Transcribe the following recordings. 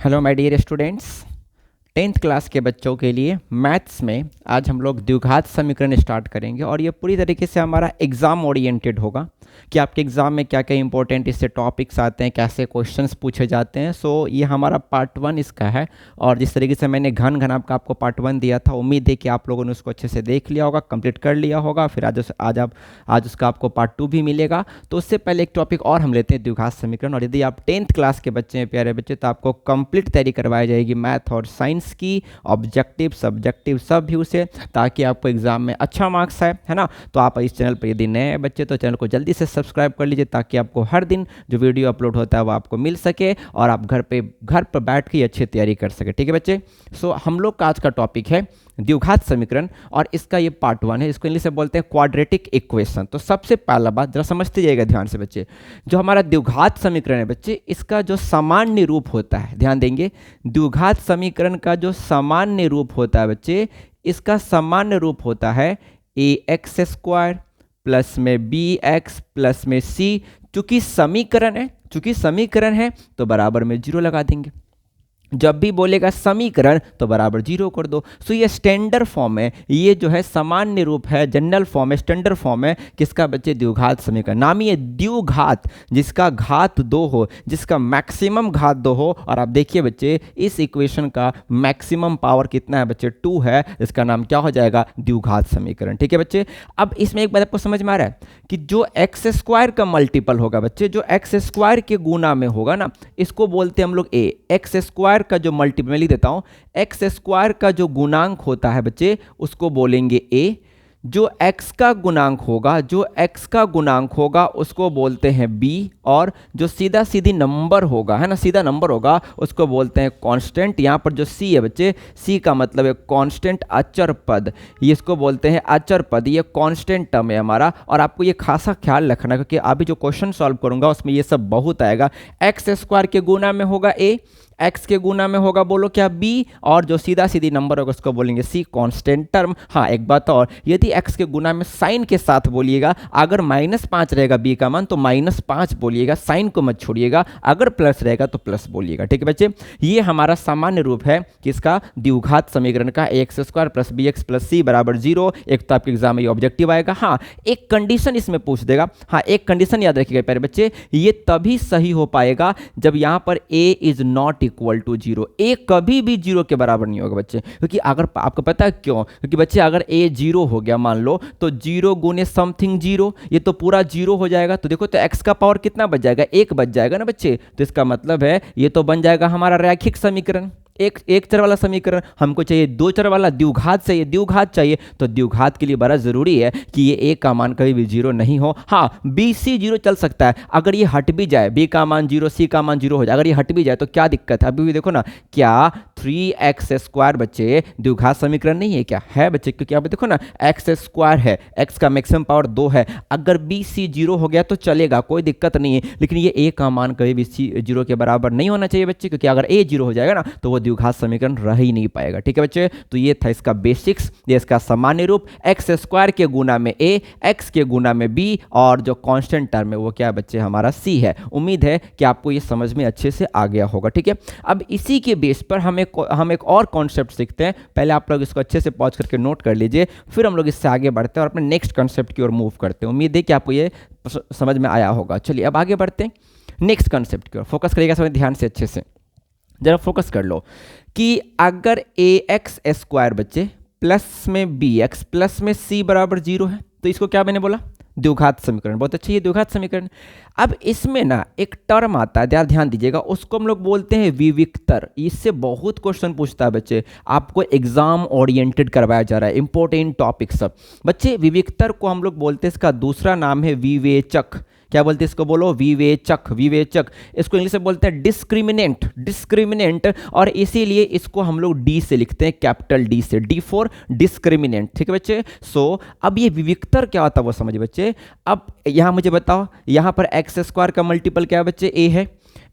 Hello my dear students, 10th class के बच्चों के लिए मैथ्स में आज हम लोग द्विघात समीकरण स्टार्ट करेंगे और ये पूरी तरीके से हमारा एग्ज़ाम ओरिएंटेड होगा कि आपके एग्ज़ाम में क्या क्या इंपॉर्टेंट इससे टॉपिक्स आते हैं, कैसे क्वेश्चंस पूछे जाते हैं। सो ये हमारा पार्ट 1 इसका है। और जिस तरीके से मैंने घन घन आपको पार्ट 1 दिया था, उम्मीद है कि आप लोगों ने उसको अच्छे से देख लिया होगा, कंप्लीट कर लिया होगा। फिर आज उसका आपको पार्ट 2 भी मिलेगा। तो उससे पहले एक टॉपिक और हम लेते हैं, द्विघात समीकरण। और यदि आप 10th क्लास के बच्चे हैं, प्यारे बच्चे, तो आपको कंप्लीट तैयारी करवाई जाएगी मैथ और साइंस की, ऑब्जेक्टिव सब्जेक्टिव सब व्यू से, ताकि आपको एग्जाम में अच्छा मार्क्स आए, है ना। तो आप इस चैनल पर यदि नए बच्चे तो चैनल को जल्दी से सब्सक्राइब कर लीजिए, ताकि आपको हर दिन जो वीडियो अपलोड होता है वो आपको मिल सके और आप घर पर बैठ के अच्छी तैयारी कर सके। ठीक है बच्चे। सो हम लोग का आज का टॉपिक है द्विघात समीकरण और इसका ये पार्ट 1 है। इसको इंग्लिश से बोलते हैं क्वाड्रेटिक इक्वेशन। तो सबसे पहला बात जरा समझते जाइएगा ध्यान से बच्चे, जो हमारा द्विघात समीकरण है बच्चे, इसका जो सामान्य रूप होता है, ध्यान देंगे, द्विघात समीकरण का जो सामान्य रूप होता है बच्चे, इसका सामान्य रूप होता है ax² प्लस में bx प्लस में c। चूंकि समीकरण है तो बराबर में 0 लगा देंगे। जब भी बोलेगा समीकरण तो बराबर 0 कर दो। सो ये स्टैंडर्ड फॉर्म है, ये जो है सामान्य रूप है, जनरल फॉर्म है, स्टैंडर्ड फॉर्म है किसका बच्चे? द्विघात समीकरण। नाम ही है द्विघात, जिसका घात 2 हो, जिसका मैक्सिमम घात 2 हो। और आप देखिए बच्चे, इस इक्वेशन का मैक्सिमम पावर कितना है बच्चे? 2 है। इसका नाम क्या हो जाएगा? द्विघात समीकरण। ठीक है बच्चे। अब इसमें एक बात आपको समझ में आ रहा है कि जो x² का मल्टीपल होगा बच्चे, जो x² के गुना में होगा ना, इसको बोलते हैं हम लोग a। x² का जो मल्टीपल, मैं लिख देता हूं, x² का जो गुणांक होता है बच्चे, उसको बोलेंगे a। जो x का गुणांक होगा उसको बोलते हैं b। और जो सीधी नंबर होगा, है ना, सीधा नंबर होगा, उसको बोलते हैं कांस्टेंट। यहां पर जो c है बच्चे, c का मतलब है कांस्टेंट, अचर पद, ये इसको बोलते हैं अचर पद। ये कांस्टेंट टर्म है हमारा। और आपको ये खासा ख्याल रखना, क्योंकि अभी जो क्वेश्चन सॉल्व करूंगा उसमें ये सब बहुत आएगा। x² के गुना में होगा a, x के गुना में होगा बोलो क्या? b। और जो सीधी नंबर होगा उसको बोलेंगे c, कांस्टेंट टर्म। हाँ, एक बात और, यदि x के गुना में साइन के साथ बोलिएगा, अगर -5 रहेगा b का मान तो -5 बोलिएगा, साइन को मत छोड़िएगा। अगर प्लस रहेगा तो प्लस बोलिएगा। ठीक है बच्चे। ये हमारा सामान्य रूप है किसका? द्विघात समीकरण का, ax² plus bx plus c बराबर 0। एक तो आपके एग्जाम में ये ऑब्जेक्टिव आएगा। हाँ, एक कंडीशन इसमें पूछ देगा। हाँ, एक कंडीशन याद रखिएगा प्यारे बच्चे, ये तभी सही हो पाएगा जब यहां पर a is not equal to 0। A कभी भी 0 के बराबर नहीं होगा बच्चे, क्योंकि अगर आपको पता है क्यों? क्योंकि बच्चे अगर a 0 हो गया मान लो, तो 0 गुने समथिंग 0, ये तो पूरा 0 हो जाएगा। तो देखो, तो x का पावर कितना बच जाएगा? 1 बच जाएगा ना बच्चे। तो इसका मतलब है ये तो बन जाएगा हमारा रैखिक समीकरण। एक चर वाला समीकरण हमको चाहिए, 2 चर वाला द्विघात चाहिए। तो द्विघात के लिए बड़ा जरूरी है कि ये a का मान कभी भी 0 नहीं हो। हाँ, b c 0 चल सकता है। अगर ये हट भी जाए, b का मान 0, c का मान 0 हो जाए, अगर ये हट भी जाए तो क्या दिक्कत है? अभी भी देखो ना, क्या 3x² बच्चे द्विघात समीकरण नहीं है? क्या है बच्चे? क्योंकि आप देखो ना, x² है, x का मैक्सिमम पावर 2 है। अगर b c 0 हो गया तो चलेगा, कोई दिक्कत नहीं है। लेकिन ये a का मान कभी भी c 0 के बराबर नहीं होना चाहिए बच्चे, क्योंकि अगर a 0 हो जाएगा ना तो वो द्विघात समीकरण रह ही नहीं पाएगा। ठीक है बच्चे। तो ये था इसका बेसिक्स, ये इसका सामान्य रूप, x² के गुना में a, x के गुना में b, और जो कांस्टेंट टर्म है वो क्या है बच्चे? हमारा c है। उम्मीद है कि आपको ये समझ में अच्छे से आ गया होगा। ठीक है। अब इसी के बेस पर हम एक और कॉन्सेप्ट सीखते हैं। पहले आप लोग इसको अच्छे से पॉज करके नोट कर लीजिए, फिर हम लोग इससे आगे बढ़ते हैं और अपने नेक्स्ट कॉन्सेप्ट की ओर मूव करते हैं। उम्मीद है कि आपको ये समझ में आया होगा। चलिए अब आगे बढ़ते हैं नेक्स्ट कॉन्सेप्ट की ओर। फोकस करिएगा समझ ध्यान से, अच्छे से जरा फोकस कर लो कि अगर ax² बच्चे प्लस में bx प्लस में c बराबर 0 है, तो इसको क्या मैंने बोला? द्विघात समीकरण। बहुत अच्छी, ये द्विघात समीकरण। अब इसमें ना एक टर्म आता है, ध्यान दीजिएगा, उसको हम लोग बोलते हैं विविक्तर। इससे बहुत क्वेश्चन पूछता है बच्चे, आपको एग्जाम ओरिएंटेड करवाया जा रहा है, इंपॉर्टेंट टॉपिक सब बच्चे। विविक्तर को हम लोग बोलते हैं, इसका दूसरा नाम है विवेचक। क्या बोलते हैं इसको? बोलो, विवेचक। इसको इंग्लिश में बोलते हैं डिस्क्रिमिनेंट। और इसीलिए इसको हम लोग डी से लिखते हैं, कैपिटल डी से, डी फॉर डिस्क्रिमिनेंट। ठीक है बच्चे। सो अब ये विविक्तर क्या होता है वो समझिए बच्चे। अब यहां मुझे बताओ, यहां पर x² का मल्टीपल क्या है बच्चे? a है।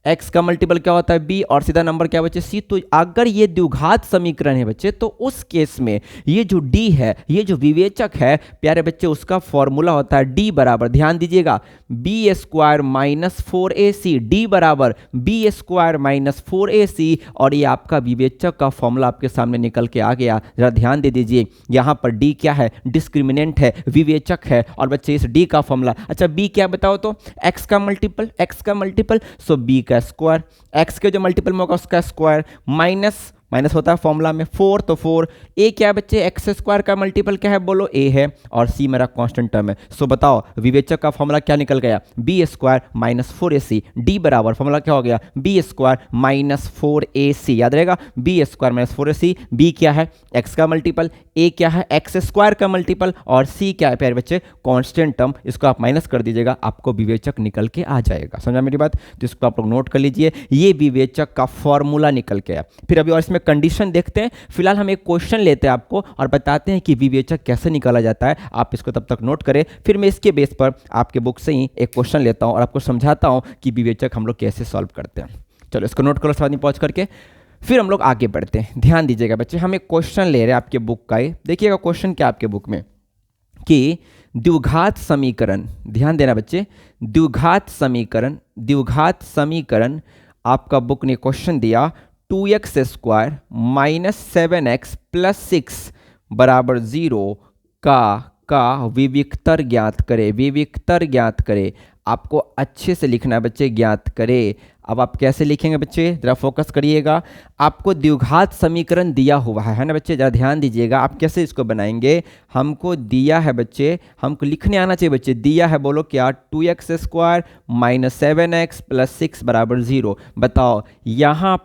x का मल्टीपल क्या होता है b, और सीधा नंबर क्या बच्चे c। तो अगर ये द्विघात समीकरण है बच्चे, तो उस केस में ये जो d है, ये जो विवेचक है प्यारे बच्चे, उसका फॉर्मूला होता है d बराबर, ध्यान दीजिएगा, B square minus 4ac, d बराबर बी स्क्वायर माइनस 4ac। और ये आपका विवेचक का फॉर्मूला आपके सामने निकल के आ गया। जरा ध्यान दे दीजिए, यहाँ पर d क्या है, डिस्क्रिमिनेंट है, विवेचक है, और बच्चे इस d का फॉर्मूला, अच्छा b क्या बताओ तो, x का मल्टीपल, सो b का स्क्वायर, x के जो मल्टीपल में होगा उसका स्क्वायर, माइनस माइनस होता है फॉर्मूला में 4, तो 4, a क्या है बच्चे, एक्स स्क्वायर का मल्टीपल क्या है बोलो, a है, और c मेरा कांस्टेंट टर्म है। सो बताओ विवेचक का फॉर्मूला क्या निकल गया, B square minus 4ac, d बराबर फॉर्मूला क्या हो गया, बी स्क्वायर माइनस 4ac, याद रहेगा, B square minus 4ac, b क्या है x का मल्टीपल, a क्या है एक्स स्क्वायर का मल्टीपल, और c क्या है प्यारे बच्चे, कांस्टेंट टर्म। इसको आप माइनस कर दीजिएगा, आपको विवेचक निकल के आ जाएगा। समझा मेरी बात? तो इसको आप लोग नोट कर लीजिए, ये विवेचक का फॉर्मूला निकल के आया। फिर अभी और इसमें कंडीशन देखते हैं। फिलहाल हम एक क्वेश्चन लेते हैं आपको और बताते हैं कि विवेचक कैसे निकाला जाता है। आप इसको तब तक नोट करें, फिर मैं इसके बेस पर आपके बुक से ही एक क्वेश्चन लेता हूं और आपको समझाता हूं कि विवेचक हम लोग कैसे सॉल्व करते हैं। चलो इसको नोट करो साथ में पहुंच करके, फिर हम लोग आगे बढ़ते हैं। ध्यान दीजिएगा बच्चे, हम एक क्वेश्चन ले रहे हैं आपके बुक का ही। देखिएगा क्वेश्चन क्या आपके बुक में, कि द्विघात समीकरण, ध्यान देना बच्चे, द्विघात समीकरण आपका बुक ने क्वेश्चन दिया 2x square minus 7x plus 6 बराबर 0 का विविक्तर ज्ञात करे। आपको अच्छे से लिखना है बच्चे, ज्ञात करे। अब आप कैसे लिखेंगे बच्चे, जरा फोकस करिएगा। आपको द्विघात समीकरण दिया हुआ है ना बच्चे, जरा ध्यान दीजिएगा। आप कैसे इसको बनाएंगे, हमको दिया है बच्चे, हमको लिखने आना चाहिए बच्चे, दिया है बोलो क्या, 2x square minus 7x plus 6 बराबर 0। बताओ यहाँ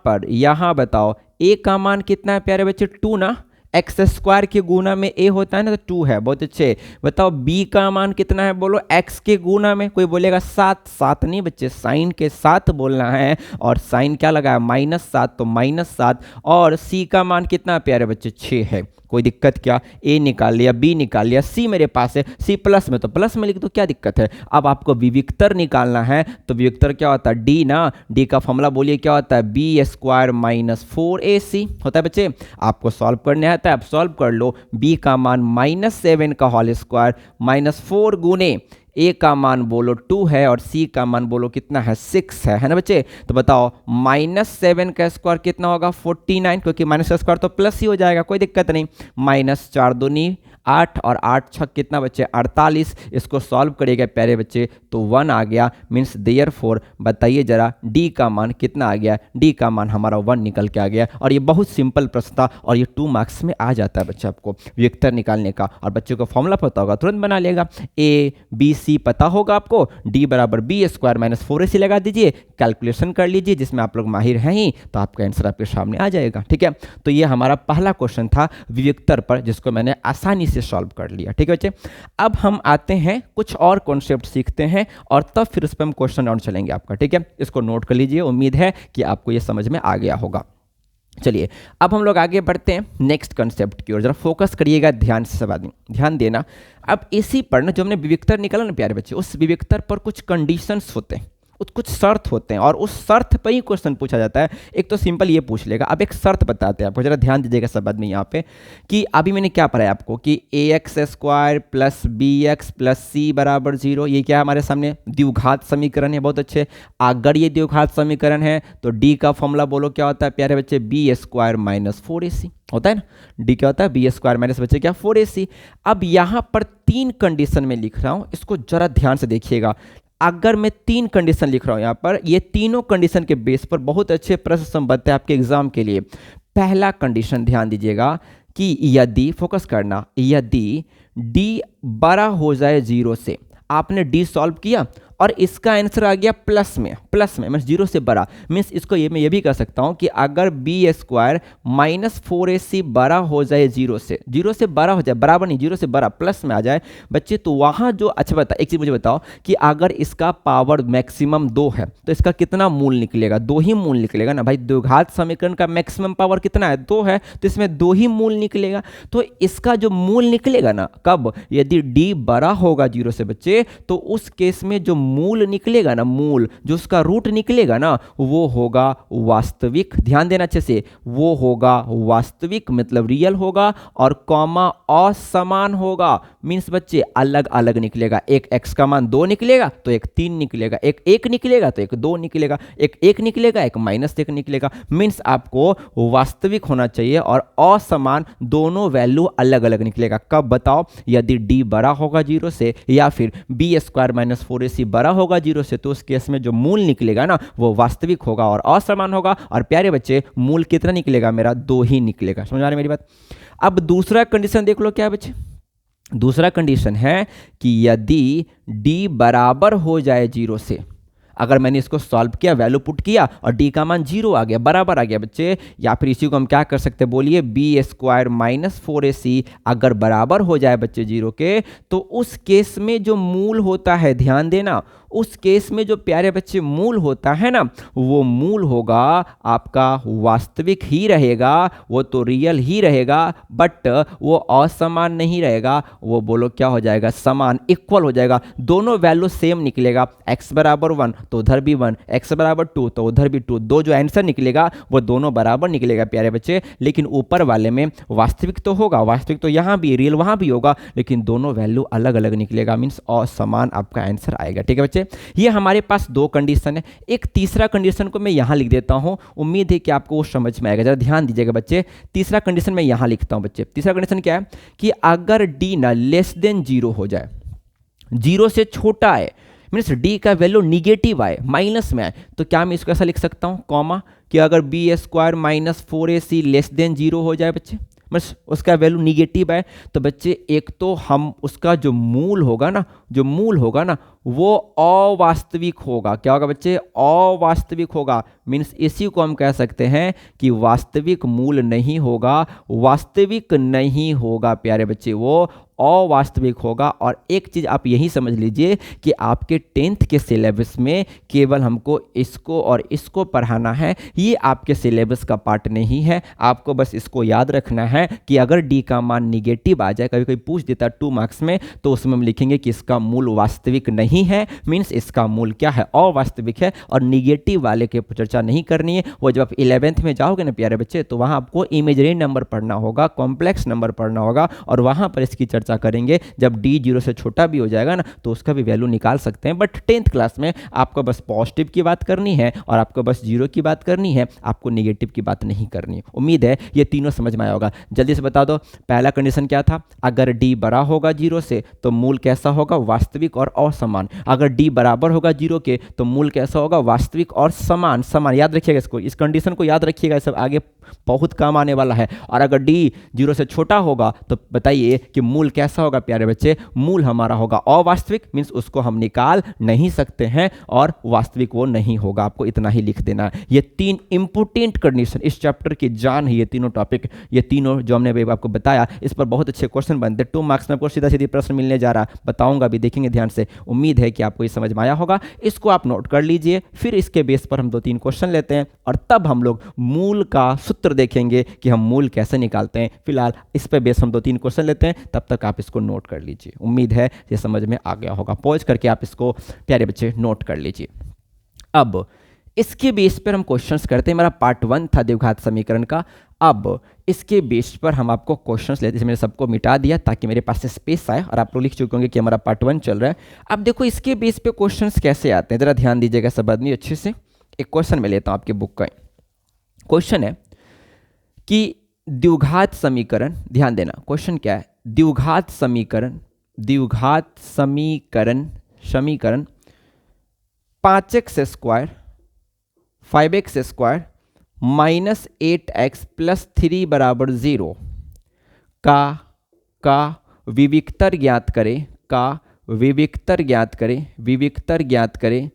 बताओ a का मान कितना है प्यारे बच्चे, 2 ना, एक्स स्क्वायर के गुना में a होता है ना, तो 2 है, बहुत अच्छे। बताओ b का मान कितना है बोलो, x के गुना में, कोई बोलेगा 7 नहीं बच्चे, साइन के साथ बोलना है, और साइन क्या लगा है, -7, तो -7। और c का मान कितना प्यारे बच्चे, 6 है। कोई दिक्कत क्या, a निकाल लिया, b निकाल लिया, c मेरे पास है, c प्लस में तो प्लस में लिख दो, क्या दिक्कत है। अब आपको विविक्तर निकालना है, तो विविक्तर क्या होता है, d ना, d का फॉर्मूला बोलिए क्या होता है, बी स्क्वायर माइनस 4ac होता है बच्चे। आपको सॉल्व करने आता है, आप सॉल्व कर लो। b का मान -7 का होल स्क्वायर माइनस 4 गुने a का मान बोलो 2 है, और c का मान बोलो कितना है, 6 है ना बच्चे। तो बताओ -7 का स्क्वायर कितना होगा, 49, क्योंकि माइनस का स्क्वायर तो प्लस ही हो जाएगा, कोई दिक्कत नहीं। -4 दूनी 8, और 8 6 कितना बच्चे, 48। इसको सॉल्व करिएगा प्यारे बच्चे, तो 1 आ गया, मीन्स देयरफॉर बताइए जरा d का मान कितना आ गया, d का मान हमारा 1 निकल के आ गया। और ये बहुत सिंपल प्रश्न था, और ये 2 मार्क्स में आ जाता है बच्चे आपको विवेक्तर निकालने का। और बच्चे को फॉर्मूला पता होगा, तुरंत बना लेगा। a b c पता होगा आपको, d बराबर बी स्क्वायर माइनस 4ac लगा दीजिए, कैलकुलेशन कर लीजिए, जिसमें आप लोग माहिर हैं ही, तो आपका आंसर आपके सामने आ जाएगा। ठीक है, तो ये हमारा पहला क्वेश्चन था विवेक्तर पर, जिसको मैंने आसानी से सॉल्व कर लिया। ठीक है बच्चे, अब हम आते हैं कुछ और कॉन्सेप्ट सीखते हैं, और तब फिर उस पर हम क्वेश्चन राउंड चलेंगे आपका। ठीक है, इसको नोट कर लीजिए, उम्मीद है कि आपको ये समझ में आ गया होगा। चलिए अब हम लोग आगे बढ़ते हैं नेक्स्ट कंसेप्ट की ओर। जरा फोकस करिएगा ध्यान से, सब आदमी ध्यान देना। अब इसी पर ना, जो हमने विवेक्तर निकाला ना प्यारे बच्चे, उस विवेक्तर पर कुछ कंडीशंस होते हैं, कुछ शर्त होते हैं, और उस शर्त पर ही क्वेश्चन पूछा जाता है। एक तो सिंपल ये पूछ लेगा। अब एक शर्त बताते हैं आपको, जरा ध्यान दीजिएगा सब आदमी यहाँ पे, कि अभी मैंने क्या पढ़ा है आपको, कि ax square plus bx plus c बराबर 0, ये क्या है हमारे सामने, द्विघात समीकरण है। बहुत अच्छे, अगर ये द्विघात समीकरण है तो d का फॉर्मूला बोलो क्या होता है प्यारे बच्चे, बी स्क्वायर माइनस 4ac होता है ना। d क्या होता है, बी स्क्वायर माइनस बच्चे क्या, 4ac। अब यहाँ पर 3 कंडीशन में लिख रहा हूँ, इसको जरा ध्यान से देखिएगा। अगर मैं 3 कंडीशन लिख रहा हूं यहां पर, ये तीनों कंडीशन के बेस पर बहुत अच्छे प्रश्न संबद्ध है आपके एग्जाम के लिए। पहला कंडीशन ध्यान दीजिएगा, कि यदि, फोकस करना, यदि d बड़ा हो जाए 0 से, आपने d सॉल्व किया और इसका आंसर आ गया प्लस में मीन्स 0 से बड़ा, मीन्स इसको मैं ये भी कर सकता हूँ कि अगर बी स्क्वायर माइनस 4ac बड़ा हो जाए 0 से बड़ा हो जाए, बराबर नहीं, 0 से बड़ा, प्लस में आ जाए बच्चे, तो वहाँ जो, अच्छा बता, एक चीज़ मुझे बताओ कि अगर इसका पावर मैक्सिमम 2 है तो इसका कितना मूल निकलेगा, 2 ही मूल निकलेगा ना भाई। द्विघात समीकरण का मैक्सिमम पावर कितना है, 2 है, तो इसमें 2 ही मूल निकलेगा। तो इसका जो मूल निकलेगा ना, कब, यदि d बड़ा होगा 0 से बच्चे, तो उस केस में जो मूल निकलेगा ना, मूल जो उसका रूट निकलेगा ना, वो होगा वास्तविक। ध्यान देना अच्छे से, वो होगा वास्तविक मतलब रियल होगा, और कॉमा असमान होगा मीन्स बच्चे अलग अलग निकलेगा। एक x का मान 2 निकलेगा तो एक 3 निकलेगा, एक 1 निकलेगा तो एक 2 निकलेगा, एक 1 निकलेगा एक -1 निकलेगा। मीन्स आपको वास्तविक होना चाहिए और असमान दोनों वैल्यू अलग अलग निकलेगा। कब बताओ? यदि d बड़ा होगा 0 से या फिर b² - 4ac बड़ा होगा 0 से, तो उस केस में जो मूल निकलेगा ना वो वास्तविक होगा और असमान होगा। और प्यारे बच्चे मूल कितना निकलेगा मेरा? 2 ही निकलेगा। समझ आ रही मेरी बात? अब दूसरा कंडीशन देख लो क्या बच्चे। दूसरा कंडीशन है कि यदि d बराबर हो जाए 0 से, अगर मैंने इसको सॉल्व किया, वैल्यू पुट किया और d का मान 0 आ गया, बराबर आ गया बच्चे, या फिर इसी को हम क्या कर सकते हैं बोलिए, b² - 4ac अगर बराबर हो जाए बच्चे 0 के, तो उस केस में जो मूल होता है, ध्यान देना, उस केस में जो प्यारे बच्चे मूल होता है ना, वो मूल होगा आपका वास्तविक ही रहेगा, वो तो रियल ही रहेगा, बट वो असमान नहीं रहेगा। वो बोलो क्या हो जाएगा? समान, इक्वल हो जाएगा। दोनों वैल्यू सेम निकलेगा, x बराबर 1 तो उधर भी 1, x बराबर 2 तो उधर भी 2। दो जो आंसर निकलेगा वो दोनों बराबर निकलेगा प्यारे बच्चे। लेकिन ऊपर वाले में वास्तविक तो होगा, वास्तविक तो यहाँ भी, रियल वहाँ भी होगा, लेकिन दोनों वैल्यू अलग अलग निकलेगा, मीन्स असमान आपका आंसर आएगा। ठीक है बच्चे, ये हमारे पास दो कंडीशन है। एक तीसरा कंडीशन को मैं यहाँ लिख देता हूँ, उम्मीद है कि आपको वो समझ में आएगा। जरा ध्यान दीजिएगा बच्चे, तीसरा कंडीशन मैं यहाँ लिखता हूँ बच्चे। तीसरा कंडीशन क्या है कि अगर d ना <0 हो जाए, 0 से छोटा है, मीन्स d का वैल्यू निगेटिव आए, माइनस में आए, तो क्या मैं इसको ऐसा लिख सकता हूँ कॉमा कि अगर b² - 4ac <0 हो जाए बच्चे, बस उसका वैल्यू निगेटिव है, तो बच्चे एक तो हम उसका जो मूल होगा ना, जो मूल होगा ना वो अवास्तविक होगा। क्या होगा बच्चे? अवास्तविक होगा। मीन्स इसी को हम कह सकते हैं कि वास्तविक मूल नहीं होगा, वास्तविक नहीं होगा प्यारे बच्चे, वो अवास्तविक होगा। और एक चीज़ आप यही समझ लीजिए कि आपके 10th के सिलेबस में केवल हमको इसको और इसको पढ़ाना है, ये आपके सिलेबस का पार्ट नहीं है। आपको बस इसको याद रखना है कि अगर d का मान निगेटिव आ जाए, कभी कोई पूछ देता 2 मार्क्स में, तो उसमें हम लिखेंगे कि इसका मूल वास्तविक नहीं है, मीन्स इसका मूल क्या है? अवास्तविक है। और निगेटिव वाले की चर्चा नहीं करनी है। वो जब आप 11th में जाओगे ना प्यारे बच्चे, तो वहाँ आपको इमेजिनरी नंबर पढ़ना होगा, कॉम्प्लेक्स नंबर पढ़ना होगा, और वहाँ पर इसकी चर्चा करेंगे। जब d 0 से छोटा भी हो जाएगा ना, तो उसका भी वैल्यू निकाल सकते हैं। बट 10th क्लास में आपको बस पॉजिटिव की बात करनी है और आपको बस 0 की बात करनी है, आपको निगेटिव की बात नहीं करनी है। उम्मीद है ये तीनों समझ में आया होगा। जल्दी से बता दो, पहला कंडीशन क्या था? अगर d बड़ा होगा 0 से तो मूल कैसा होगा? वास्तविक और असमान। अगर d बराबर होगा 0 के तो मूल कैसा होगा? वास्तविक और समान। समान याद रखिएगा इसको, इस कंडीशन को याद रखिएगा, सब आगे बहुत काम आने वाला है। और अगर d 0 से छोटा होगा तो बताइए कि मूल कैसा होगा प्यारे बच्चे? मूल हमारा होगा अवास्तविक, मीन्स उसको हम निकाल नहीं सकते हैं, और वास्तविक वो नहीं होगा। आपको इतना ही लिख देना है। ये 3 इंपोर्टेंट कंडीशन इस चैप्टर की जान है, ये तीनों टॉपिक, ये तीनों जो हमने आपको बताया, इस पर बहुत अच्छे क्वेश्चन बनते हैं। 2 मार्क्स में आपको सीधा सीधी प्रश्न मिलने जा रहा, बताऊंगा भी, देखेंगे ध्यान से। उम्मीद है कि आपको ये समझ में आया होगा। इसको आप नोट कर लीजिए, फिर इसके बेस पर हम 2-3 क्वेश्चन लेते हैं और तब हम लोग मूल का सूत्र देखेंगे कि हम मूल कैसे निकालते हैं। फिलहाल इस पर बेस हम 2-3 क्वेश्चन लेते हैं, तब तक आप इसको नोट कर लीजिए। उम्मीद है ये समझ में आ गया होगा। पॉज करके आप इसको प्यारे बच्चे नोट कर लीजिए। अब इसके बेस पर हम क्वेश्चंस करते हैं। मेरा पार्ट 1 था द्विघात समीकरण का। अब इसके बेस पर हम आपको क्वेश्चंस लेते हैं। मैंने सबको मिटा दिया ताकि मेरे पास स्पेस आए, और आप लोग लिख चुके होंगे कि हमारा पार्ट 1 चल रहा है। अब देखो इसके बेस पे क्वेश्चंस कैसे आते हैं, जरा ध्यान दीजिएगा सब आदमी अच्छे से। एक क्वेश्चन मैं लेता हूं आपके बुक का। क्वेश्चन है कि द्विघात समीकरण, ध्यान देना क्वेश्चन क्या है, द्विघात समीकरण 5x² 5x² -8x + 3 = 0 का विविक्तर ज्ञात करें, विविक्तर ज्ञात करें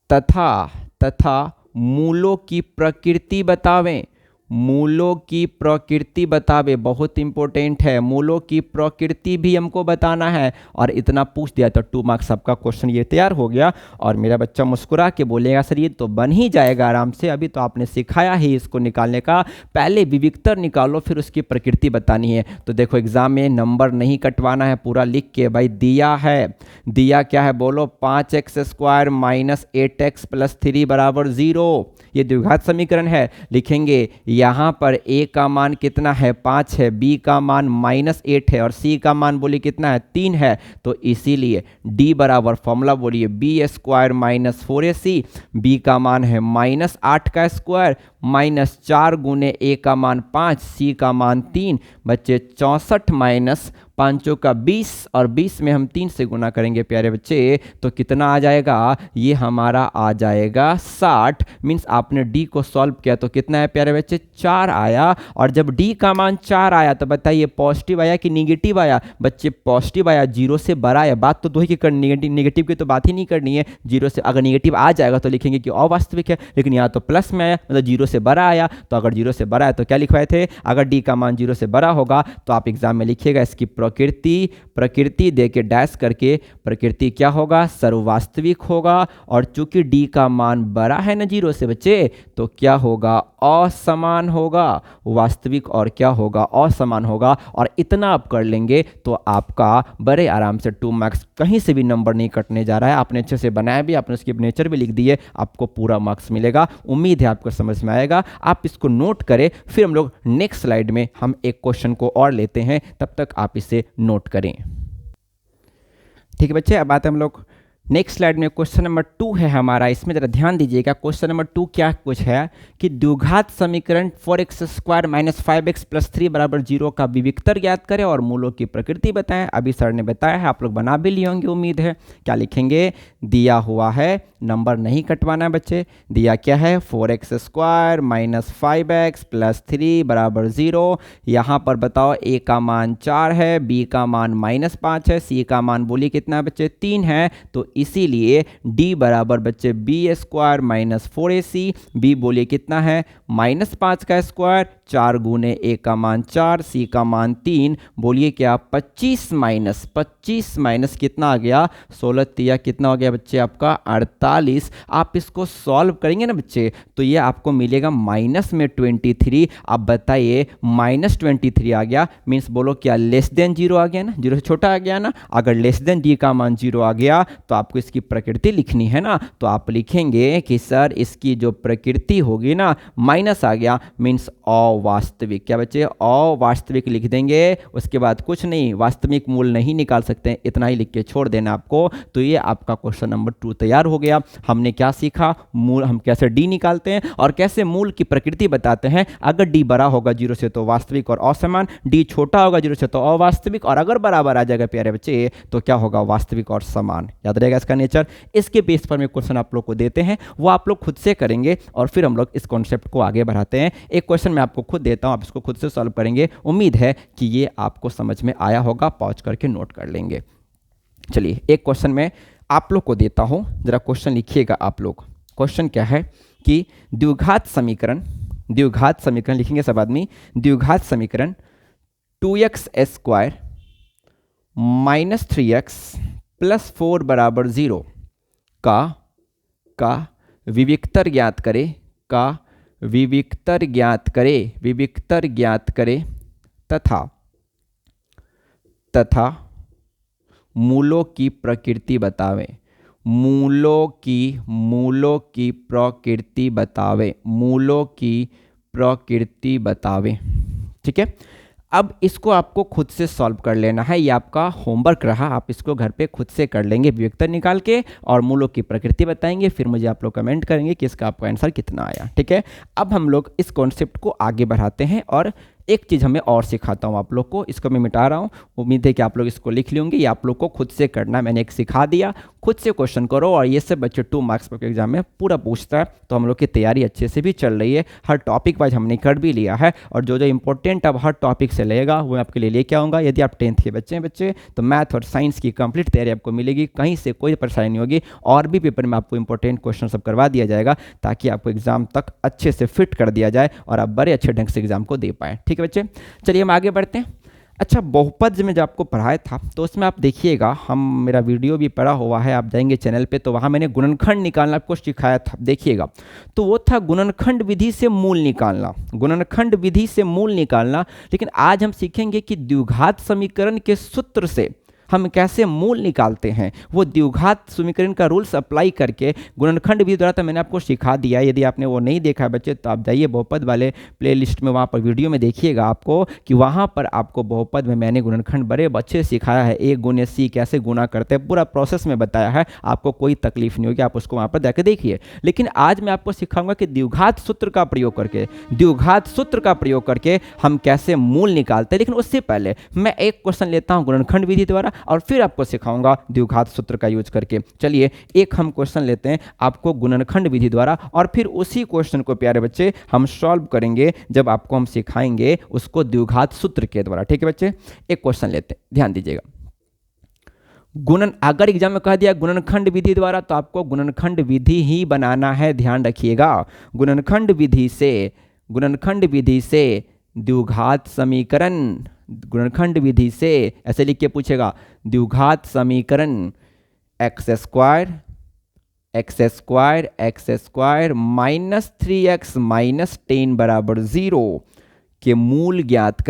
तथा मूलों की प्रकृति बतावें। मूलों की प्रकृति बतावे, बहुत इंपॉर्टेंट है, मूलों की प्रकृति भी हमको बताना है। और इतना पूछ दिया तो 2 मार्क्स सबका क्वेश्चन ये तैयार हो गया। और मेरा बच्चा मुस्कुरा के बोलेगा सर ये तो बन ही जाएगा आराम से, अभी तो आपने सिखाया ही इसको निकालने का, पहले विविक्तर निकालो फिर उसकी प्रकृति बतानी है। तो देखो एग्जाम में नंबर नहीं कटवाना है, पूरा लिख के भाई दिया है, दिया क्या है बोलो, 5x² माइनस 8x प्लस 3 बराबर 0। ये द्विघात समीकरण है। लिखेंगे यहाँ पर a का मान कितना है 5 है, b का मान -8 है और c का मान बोलिए कितना है 3 है। तो इसीलिए d बराबर फॉर्मूला बोलिए b² माइनस 4ac, b का मान है -8 का स्क्वायर माइनस 4 गुने a का मान 5, c का मान 3, बच्चे 64 माइनस 5 का 20 और 20 में हम 3 से गुना करेंगे प्यारे बच्चे, तो कितना आ जाएगा, ये हमारा आ जाएगा 60। मीन्स आपने d को सॉल्व किया तो कितना है प्यारे बच्चे 4 आया। और जब d का मान 4 आया तो बताइए पॉजिटिव आया कि निगेटिव आया, बच्चे पॉजिटिव आया, 0 से बड़ा आया। बात तो दो ही की करनी, निगेटिव की तो बात ही नहीं करनी है। 0 से अगर निगेटिव आ जाएगा तो लिखेंगे कि अवास्तविक है, लेकिन यहाँ तो प्लस में आया मतलब 0 से बड़ा आया। तो अगर 0 से बड़ा है तो क्या लिखवाए थे, अगर d का मान 0 से बड़ा होगा तो आप एग्जाम में लिखिएगा इसकी प्रकृति दे के डैश करके, प्रकृति क्या होगा सर्ववास्तविक होगा। और चूंकि d का मान बड़ा है ना 0 से बच्चे, तो क्या होगा असमान होगा, वास्तविक और क्या होगा असमान होगा। और इतना आप कर लेंगे तो आपका बड़े आराम से 2 मार्क्स, कहीं से भी नंबर नहीं कटने जा रहा है। आपने अच्छे से बनाया भी, आपने उसकी नेचर भी लिख दिए, आपको पूरा मार्क्स मिलेगा। उम्मीद है आपको समझ में आएगा। आप इसको नोट करें, फिर हम लोग नेक्स्ट स्लाइड में हम एक क्वेश्चन को और लेते हैं, तब तक आप इसे नोट करें। ठीक है बच्चे, अब आते हैं हम लोग नेक्स्ट स्लाइड में। क्वेश्चन नंबर 2 है हमारा, इसमें जरा ध्यान दीजिएगा। क्वेश्चन नंबर 2 क्या कुछ है कि द्विघात समीकरण 4x² माइनस 5x प्लस 3 बराबर 0 का विविक्तर ज्ञात करें और मूलों की प्रकृति बताएं। अभी सर ने बताया है, आप लोग बना भी लिए होंगे उम्मीद है। क्या लिखेंगे, दिया हुआ है, नंबर नहीं कटवाना है बच्चे, दिया क्या है 4x² माइनस 5x प्लस 3 बराबर 0। यहाँ पर बताओ a का मान 4 है, b का मान -5 है, c का मान बोलिए कितना है बच्चे 3 है। तो इसीलिए d बराबर बच्चे b² माइनस 4ac, b बोलिए कितना है -5 का स्क्वायर, 4 गुने a का मान 4, c का मान 3, बोलिए क्या 25 माइनस कितना आ गया 16 तिया कितना हो गया बच्चे आपका 48। आप इसको सॉल्व करेंगे ना बच्चे तो ये आपको मिलेगा माइनस में 23। अब बताइए -23 आ गया, मीन्स बोलो क्या लेस देन 0 आ गया ना, 0 से छोटा आ गया ना। अगर लेस देन d का मान 0 आ गया तो आपको इसकी प्रकृति लिखनी है ना, तो आप लिखेंगे कि सर इसकी जो प्रकृति होगी ना माइनस आ गया, मीन्स अवास्तविक। क्या बच्चे अवास्तविक लिख देंगे, उसके बाद कुछ नहीं, वास्तविक मूल नहीं निकाल सकते, इतना ही लिख के छोड़ देना आपको। तो ये आपका क्वेश्चन नंबर 2 तैयार हो गया। हमने क्या सीखा, मूल हम कैसे d निकालते हैं और कैसे मूल की प्रकृति बताते हैं। अगर d बड़ा होगा 0 से तो वास्तविक और असमान, d छोटा होगा 0 से तो अवास्तविक, और अगर बराबर आ जाएगा प्यारे बच्चे तो क्या होगा वास्तविक और समान। याद रहेगा इसका नेचर। इसके बेस पर मैं क्वेश्चन आप लोग को देते हैं, वो आप लोग खुद से करेंगे और फिर हम लोग इस कॉन्सेप्ट को आगे बढ़ाते हैं। एक क्वेश्चन मैं आपको खुद देता हूं, आप इसको खुद से सॉल्व करेंगे। उम्मीद है कि ये आपको समझ में आया होगा, पॉज करके नोट कर लेंगे। चलिए एक क्वेश्चन मैं आप लोग को देता हूं, जरा क्वेश्चन लिखिएगा आप लोग। क्वेश्चन क्या है कि द्विघात समीकरण लिखेंगे सब आदमी, द्विघात समीकरण 2x² माइनस 3x प्लस 4 बराबर 0 का विविक्तर ज्ञात करे तथा मूलों की प्रकृति बतावे। मूलों की प्रकृति बतावे। ठीक है, अब इसको आपको खुद से सॉल्व कर लेना है, ये आपका होमवर्क रहा। आप इसको घर पे खुद से कर लेंगे, विविक्तर निकाल के और मूलों की प्रकृति बताएंगे, फिर मुझे आप लोग कमेंट करेंगे कि इसका आपका आंसर कितना आया। ठीक है, अब हम लोग इस कॉन्सेप्ट को आगे बढ़ाते हैं और एक चीज़ हमें और सिखाता हूँ आप लोग को, इसको मैं मिटा रहा हूँ, उम्मीद है कि आप लोग इसको लिख लेंगे। ये आप लोग को खुद से करना है, मैंने एक सिखा दिया, खुद से क्वेश्चन करो। और ये सब बच्चे 2 मार्क्स पर एग्जाम में पूरा पूछता है, तो हम लोग की तैयारी अच्छे से भी चल रही है। हर टॉपिक वाइज हमने कर भी लिया है, और जो जो इंपॉर्टेंट अब हर टॉपिक से लेगा वो आपके लिए लेके आऊँगा। यदि आप 10th के बच्चे तो मैथ और साइंस की कंप्लीट तैयारी आपको मिलेगी, कहीं से कोई परेशानी नहीं होगी। और भी पेपर में आपको इंपॉर्टेंट क्वेश्चन सब करवा दिया जाएगा, ताकि आपको एग्जाम तक अच्छे से फिट कर दिया जाए और आप बड़े अच्छे ढंग से एग्जाम को दे पाएँ। ठीक है बच्चे, चलिए हम आगे बढ़ते हैं। अच्छा, बहुपद में जब आपको पढ़ाया था तो उसमें आप देखिएगा, हम मेरा वीडियो भी पड़ा हुआ है, आप जाएंगे चैनल पे तो वहाँ मैंने गुणनखंड निकालना आपको सिखाया था, देखिएगा। तो वो था गुणनखंड विधि से मूल निकालना, गुणनखंड विधि से मूल निकालना। लेकिन आज हम सीखेंगे कि द्विघात समीकरण के सूत्र से हम कैसे मूल निकालते हैं। वो द्विघात समीकरण का रूल्स अप्लाई करके गुणनखंड विधि द्वारा तो मैंने आपको सिखा दिया है। यदि आपने वो नहीं देखा है बच्चे, तो आप जाइए बहुपद वाले प्लेलिस्ट में, वहाँ पर वीडियो में देखिएगा आपको कि वहाँ पर आपको बहुपद में मैंने गुणनखंड बड़े अच्छे सिखाया है। A गुने C कैसे गुना करते हैं, पूरा प्रोसेस में बताया है, आपको कोई तकलीफ नहीं होगी, आप उसको वहाँ पर जाकर देखिए। लेकिन आज मैं आपको सिखाऊंगा कि द्विघात सूत्र का प्रयोग करके, द्विघात सूत्र का प्रयोग करके हम कैसे मूल निकालते हैं। लेकिन उससे पहले मैं एक क्वेश्चन लेता हूँ गुणनखंड विधि द्वारा, और फिर आपको सिखाऊंगा द्विघात सूत्र का यूज करके। चलिए एक हम क्वेश्चन लेते हैं आपको गुणनखंड विधि द्वारा, और फिर उसी क्वेश्चन को प्यारे बच्चे हम सॉल्व करेंगे जब आपको हम सिखाएंगे उसको द्विघात सूत्र के द्वारा। ठीक है बच्चे, एक क्वेश्चन लेते हैं, ध्यान दीजिएगा। अगर एग्जाम में कह दिया गुणनखंड विधि द्वारा, तो आपको गुणनखंड विधि ही बनाना है, ध्यान रखिएगा। गुणनखंड विधि से द्विघात समीकरण, गुणनखंड विधि से ऐसे लिख के पूछेगा, द्विघात समीकरण x square minus 3x minus 10 बराबर 0 के मूल ज्ञात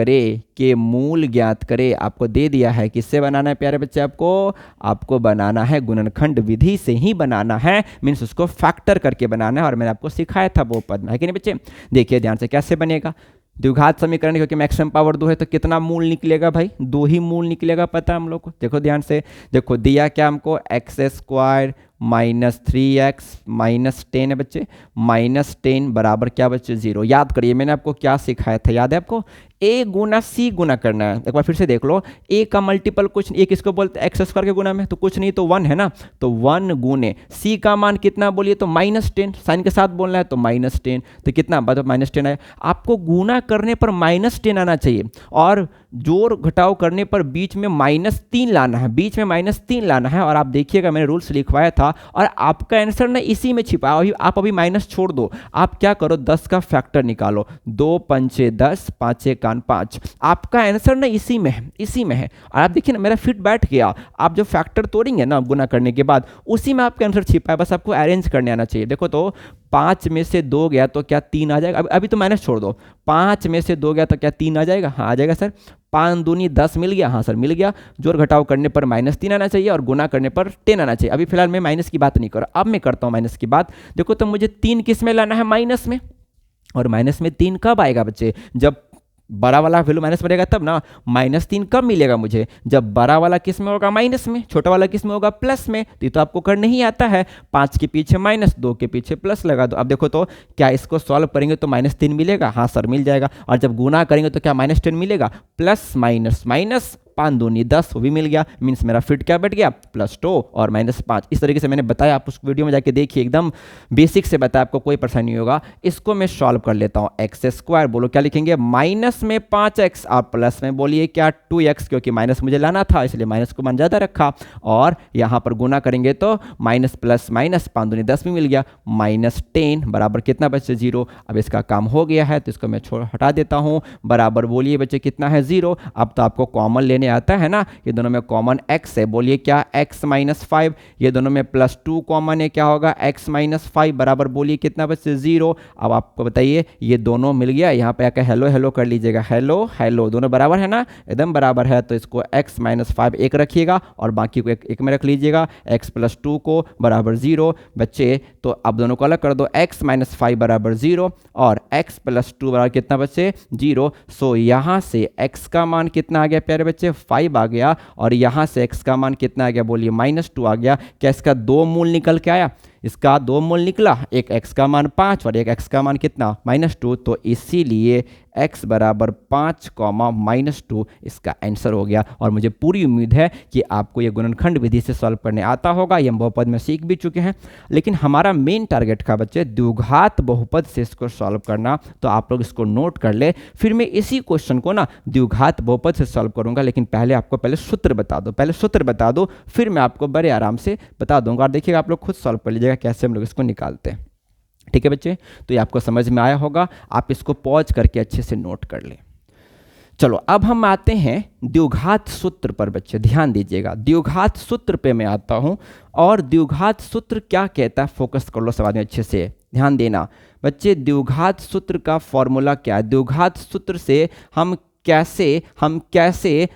करे। आपको दे दिया है, किससे बनाना है प्यारे बच्चे, आपको बनाना है गुणनखंड विधि से ही बनाना है, मीन्स उसको फैक्टर करके बनाना है। और मैंने आपको सिखाया था बहुपद में, है कि नहीं बच्चे। देखिए ध्यान से कैसे बनेगा द्विघात समीकरण, क्योंकि मैक्सिमम पावर 2 है तो कितना मूल निकलेगा भाई, 2 ही मूल निकलेगा, पता है हम लोग को। देखो ध्यान से, देखो दिया क्या हमको, x square minus 3x minus 10 है बच्चे, माइनस 10 बराबर क्या बच्चे 0। याद करिए मैंने आपको क्या सिखाया था, याद है आपको, A गुना C गुना करना है। एक बार फिर से देख लो, A का मल्टीपल कुछ, A किसको बोलते हैं, एक्स स्क्वायर के गुना में, तो कुछ नहीं तो 1 है ना, तो 1 गुने C का मान कितना बोलिए, तो माइनस 10, साइन के साथ बोलना है तो माइनस 10, तो कितना मतलब माइनस 10 आया। आपको गुना करने पर माइनस 10 आना चाहिए, और जोड़ घटाव करने पर बीच में -3 लाना है, बीच में -3 लाना है। और आप देखिएगा मैंने रूल्स लिखवाया था, और आपका आंसर ना इसी में छिपा है। आप अभी माइनस छोड़ दो, आप क्या करो 10 का फैक्टर निकालो, 2 पंचे 10, 5 कान 5, आपका आंसर ना इसी में है। और आप देखिए ना मेरा फिट बैठ गया, आप जो फैक्टर तोड़ेंगे ना गुना करने के बाद, उसी में आपका आंसर छिपा है, बस आपको अरेंज करने आना चाहिए। देखो तो 5 में से 2 गया तो क्या 3 आ जाएगा, अभी तो माइनस छोड़ दो, 5 में से 2 गया तो क्या 3 आ जाएगा, हाँ आ जाएगा सर। 5 दूनी 10 मिल गया, हाँ सर मिल गया। जोड़ घटाव करने पर -3 आना चाहिए, और गुना करने पर 10 आना चाहिए। अभी फिलहाल मैं माइनस की बात नहीं कर रहा, अब मैं करता हूँ माइनस की बात। देखो तो मुझे 3 किस में लाना है, माइनस में। और माइनस में 3 कब आएगा बच्चे, जब बड़ा वाला वैल्यू माइनस बनेगा तब ना। -3 कब मिलेगा मुझे, जब बड़ा वाला किस में होगा, माइनस में, छोटा वाला किस में होगा, प्लस में। तो ये तो आपको करने ही आता है, 5 के पीछे माइनस, 2 के पीछे प्लस लगा दो। अब देखो तो क्या इसको सॉल्व करेंगे तो -3 मिलेगा, हाँ सर मिल जाएगा। और जब गुना करेंगे तो क्या -10 मिलेगा, प्लस माइनस माइनस, 5 दूनी 10, वो भी मिल गया, मीन्स मेरा फिट क्या बैठ गया, +2 और -5। इस तरीके से मैंने बताया, आप उस वीडियो में जाके देखिए, एकदम बेसिक से बताया, आपको कोई परेशानी नहीं होगा। इसको मैं सॉल्व कर लेता हूँ। एक्स स्क्वायर बोलो क्या लिखेंगे, माइनस में 5x और प्लस में बोलिए क्या 2x, क्योंकि माइनस मुझे लाना था इसलिए माइनस को मान ज़्यादा रखा। और यहाँ पर गुना करेंगे तो माइनस प्लस माइनस, 5 दूनी 10 भी मिल गया, -10 बराबर कितना बच्चे 0। अब इसका काम हो गया है तो इसको मैं हटा देता हूँ, बराबर बोलिए बच्चे कितना है 0। अब तो आपको कॉमन लेने आता है ना, ये दोनों में कॉमन x है, बोलिए क्या x -5, ये दोनों में +2 कॉमन है, क्या होगा x -5 बराबर बोलिए कितना बच्चे 0। अब आपको बताइए ये दोनों मिल गया, यहाँ पे आकर हेलो हेलो कर लीजिएगा, हेलो हेलो, दोनों बराबर है ना, एकदम बराबर है। तो इसको x -5 एक रखिएगा और बाकी को एक में रख लीजिएगा, x +2 को बराबर 0 बच्चे। तो अब दोनों को अलग कर दो, x -5 बराबर 0 और x +2 बराबर कितना बच्चे 0। सो यहाँ से x का मान कितना आ गया प्यारे बच्चे 5 आ गया, और यहाँ से x का मान कितना आ गया बोलिए -2 आ गया। क्या इसका 2 मूल निकल के आया, इसका 2 मूल निकला, एक x का मान 5 और एक x का मान कितना -2। तो इसीलिए x बराबर 5 -2 इसका आंसर हो गया। और मुझे पूरी उम्मीद है कि आपको ये गुणनखंड विधि से सॉल्व करने आता होगा, ये हम बहुपद में सीख भी चुके हैं। लेकिन हमारा मेन टारगेट था बच्चे द्विघात बहुपद से इसको सॉल्व करना, तो आप लोग इसको नोट कर ले। फिर मैं इसी क्वेश्चन को ना द्विघात बहुपद से सॉल्व करूंगा, लेकिन पहले आपको पहले सूत्र बता दो, फिर मैं आपको बड़े आराम से बता दूंगा। और देखिएगा आप लोग खुद सॉल्व कर लीजिएगा कैसे हम लोग इसको निकालते हैं। ठीक है बच्चे, तो ये आपको समझ में आया होगा, आप इसको पॉज करके अच्छे से नोट कर लें। चलो अब हम आते हैं द्विघात सूत्र पर। बच्चे ध्यान दीजिएगा, द्विघात सूत्र पे मैं आता हूं। और द्विघात सूत्र क्या कहता है, फोकस कर लो सवाल में अच्छे से, ध्यान देना बच्चे। द्विघात सूत्र का फॉर्मूला क्या है, द्विघात सूत्र से हम कैसे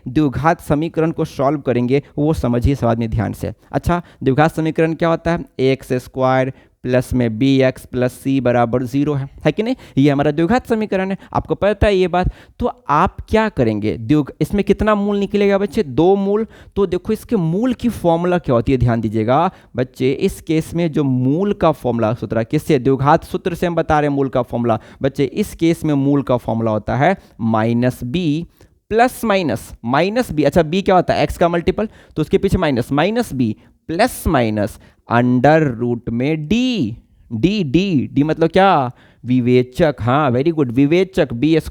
द्विघात समीकरण को सॉल्व करेंगे वो समझिए सवाल में ध्यान से। अच्छा, द्विघात समीकरण क्या होता है, x² प्लस में bx प्लस c बराबर 0 है कि नहीं, ये हमारा द्विघात समीकरण है, आपको पता है ये बात। तो आप क्या करेंगे, इसमें कितना मूल निकलेगा बच्चे, 2 मूल। तो देखो इसके मूल की फॉर्मूला क्या होती है, ध्यान दीजिएगा बच्चे। इस केस में जो मूल का फॉर्मूला सूत्र किससे, द्विघात सूत्र से हम बता रहे हैं मूल का फॉर्मूला बच्चे। इस केस में मूल का फॉर्मूला होता है -b प्लस माइनस बी। अच्छा, b क्या होता है, x का मल्टीपल, तो उसके पीछे minus b plus minus under root में डी मतलब क्या, विवेचक। हाँ वेरी गुड, विवेचक b² -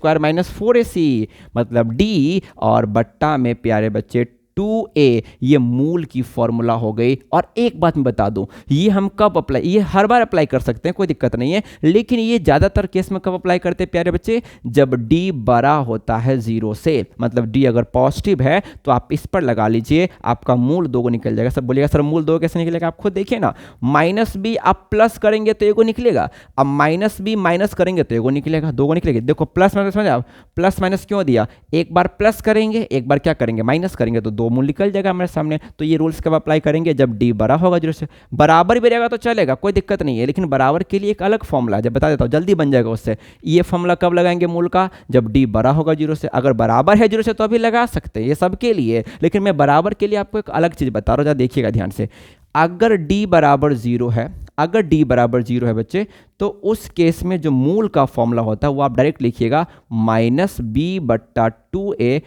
4ac मतलब d, और बट्टा में प्यारे बच्चे 2a, ये मूल की फॉर्मूला हो गई। और एक बात मैं बता दूं, ये हम कब अप्लाई, ये हर बार अप्लाई कर सकते हैं, कोई दिक्कत नहीं है, लेकिन ये ज़्यादातर केस में कब अप्लाई करते हैं प्यारे बच्चे, जब d बड़ा होता है 0 से। मतलब d अगर पॉजिटिव है तो आप इस पर लगा लीजिए, आपका मूल 2 निकल जाएगा। सब बोलिएगा सर मूल 2 कैसे निकलेगा, आप खुद देखिए ना। -b आप प्लस करेंगे तो एगो निकलेगा, अब -b माइनस करेंगे तो एगो निकलेगा, 2 निकलेगा। देखो प्लस माइनस में आप प्लस माइनस क्यों दिया, एक बार प्लस करेंगे, एक बार क्या करेंगे, माइनस करेंगे, तो 2 मूल निकल जाएगा हमारे सामने। तो ये रूल्स कब अप्लाई करेंगे, जब d बड़ा होगा 0 से। बराबर भी रहेगा तो चलेगा, कोई दिक्कत नहीं है, लेकिन बराबर के लिए एक अलग फॉर्मूला है, जब बता देता हूँ जल्दी बन जाएगा उससे। ये फॉर्मूला कब लगाएंगे मूल का, जब d बड़ा होगा 0 से। अगर बराबर है 0 से तो अभी लगा सकते हैं, ये सबके लिए, लेकिन मैं बराबर के लिए आपको एक अलग चीज बता रहा हूँ, देखिएगा ध्यान से। अगर d बराबर 0 है, बच्चे, तो उस केस में जो मूल का फॉर्मूला होता है वो आप डायरेक्ट लिखिएगा -b/2a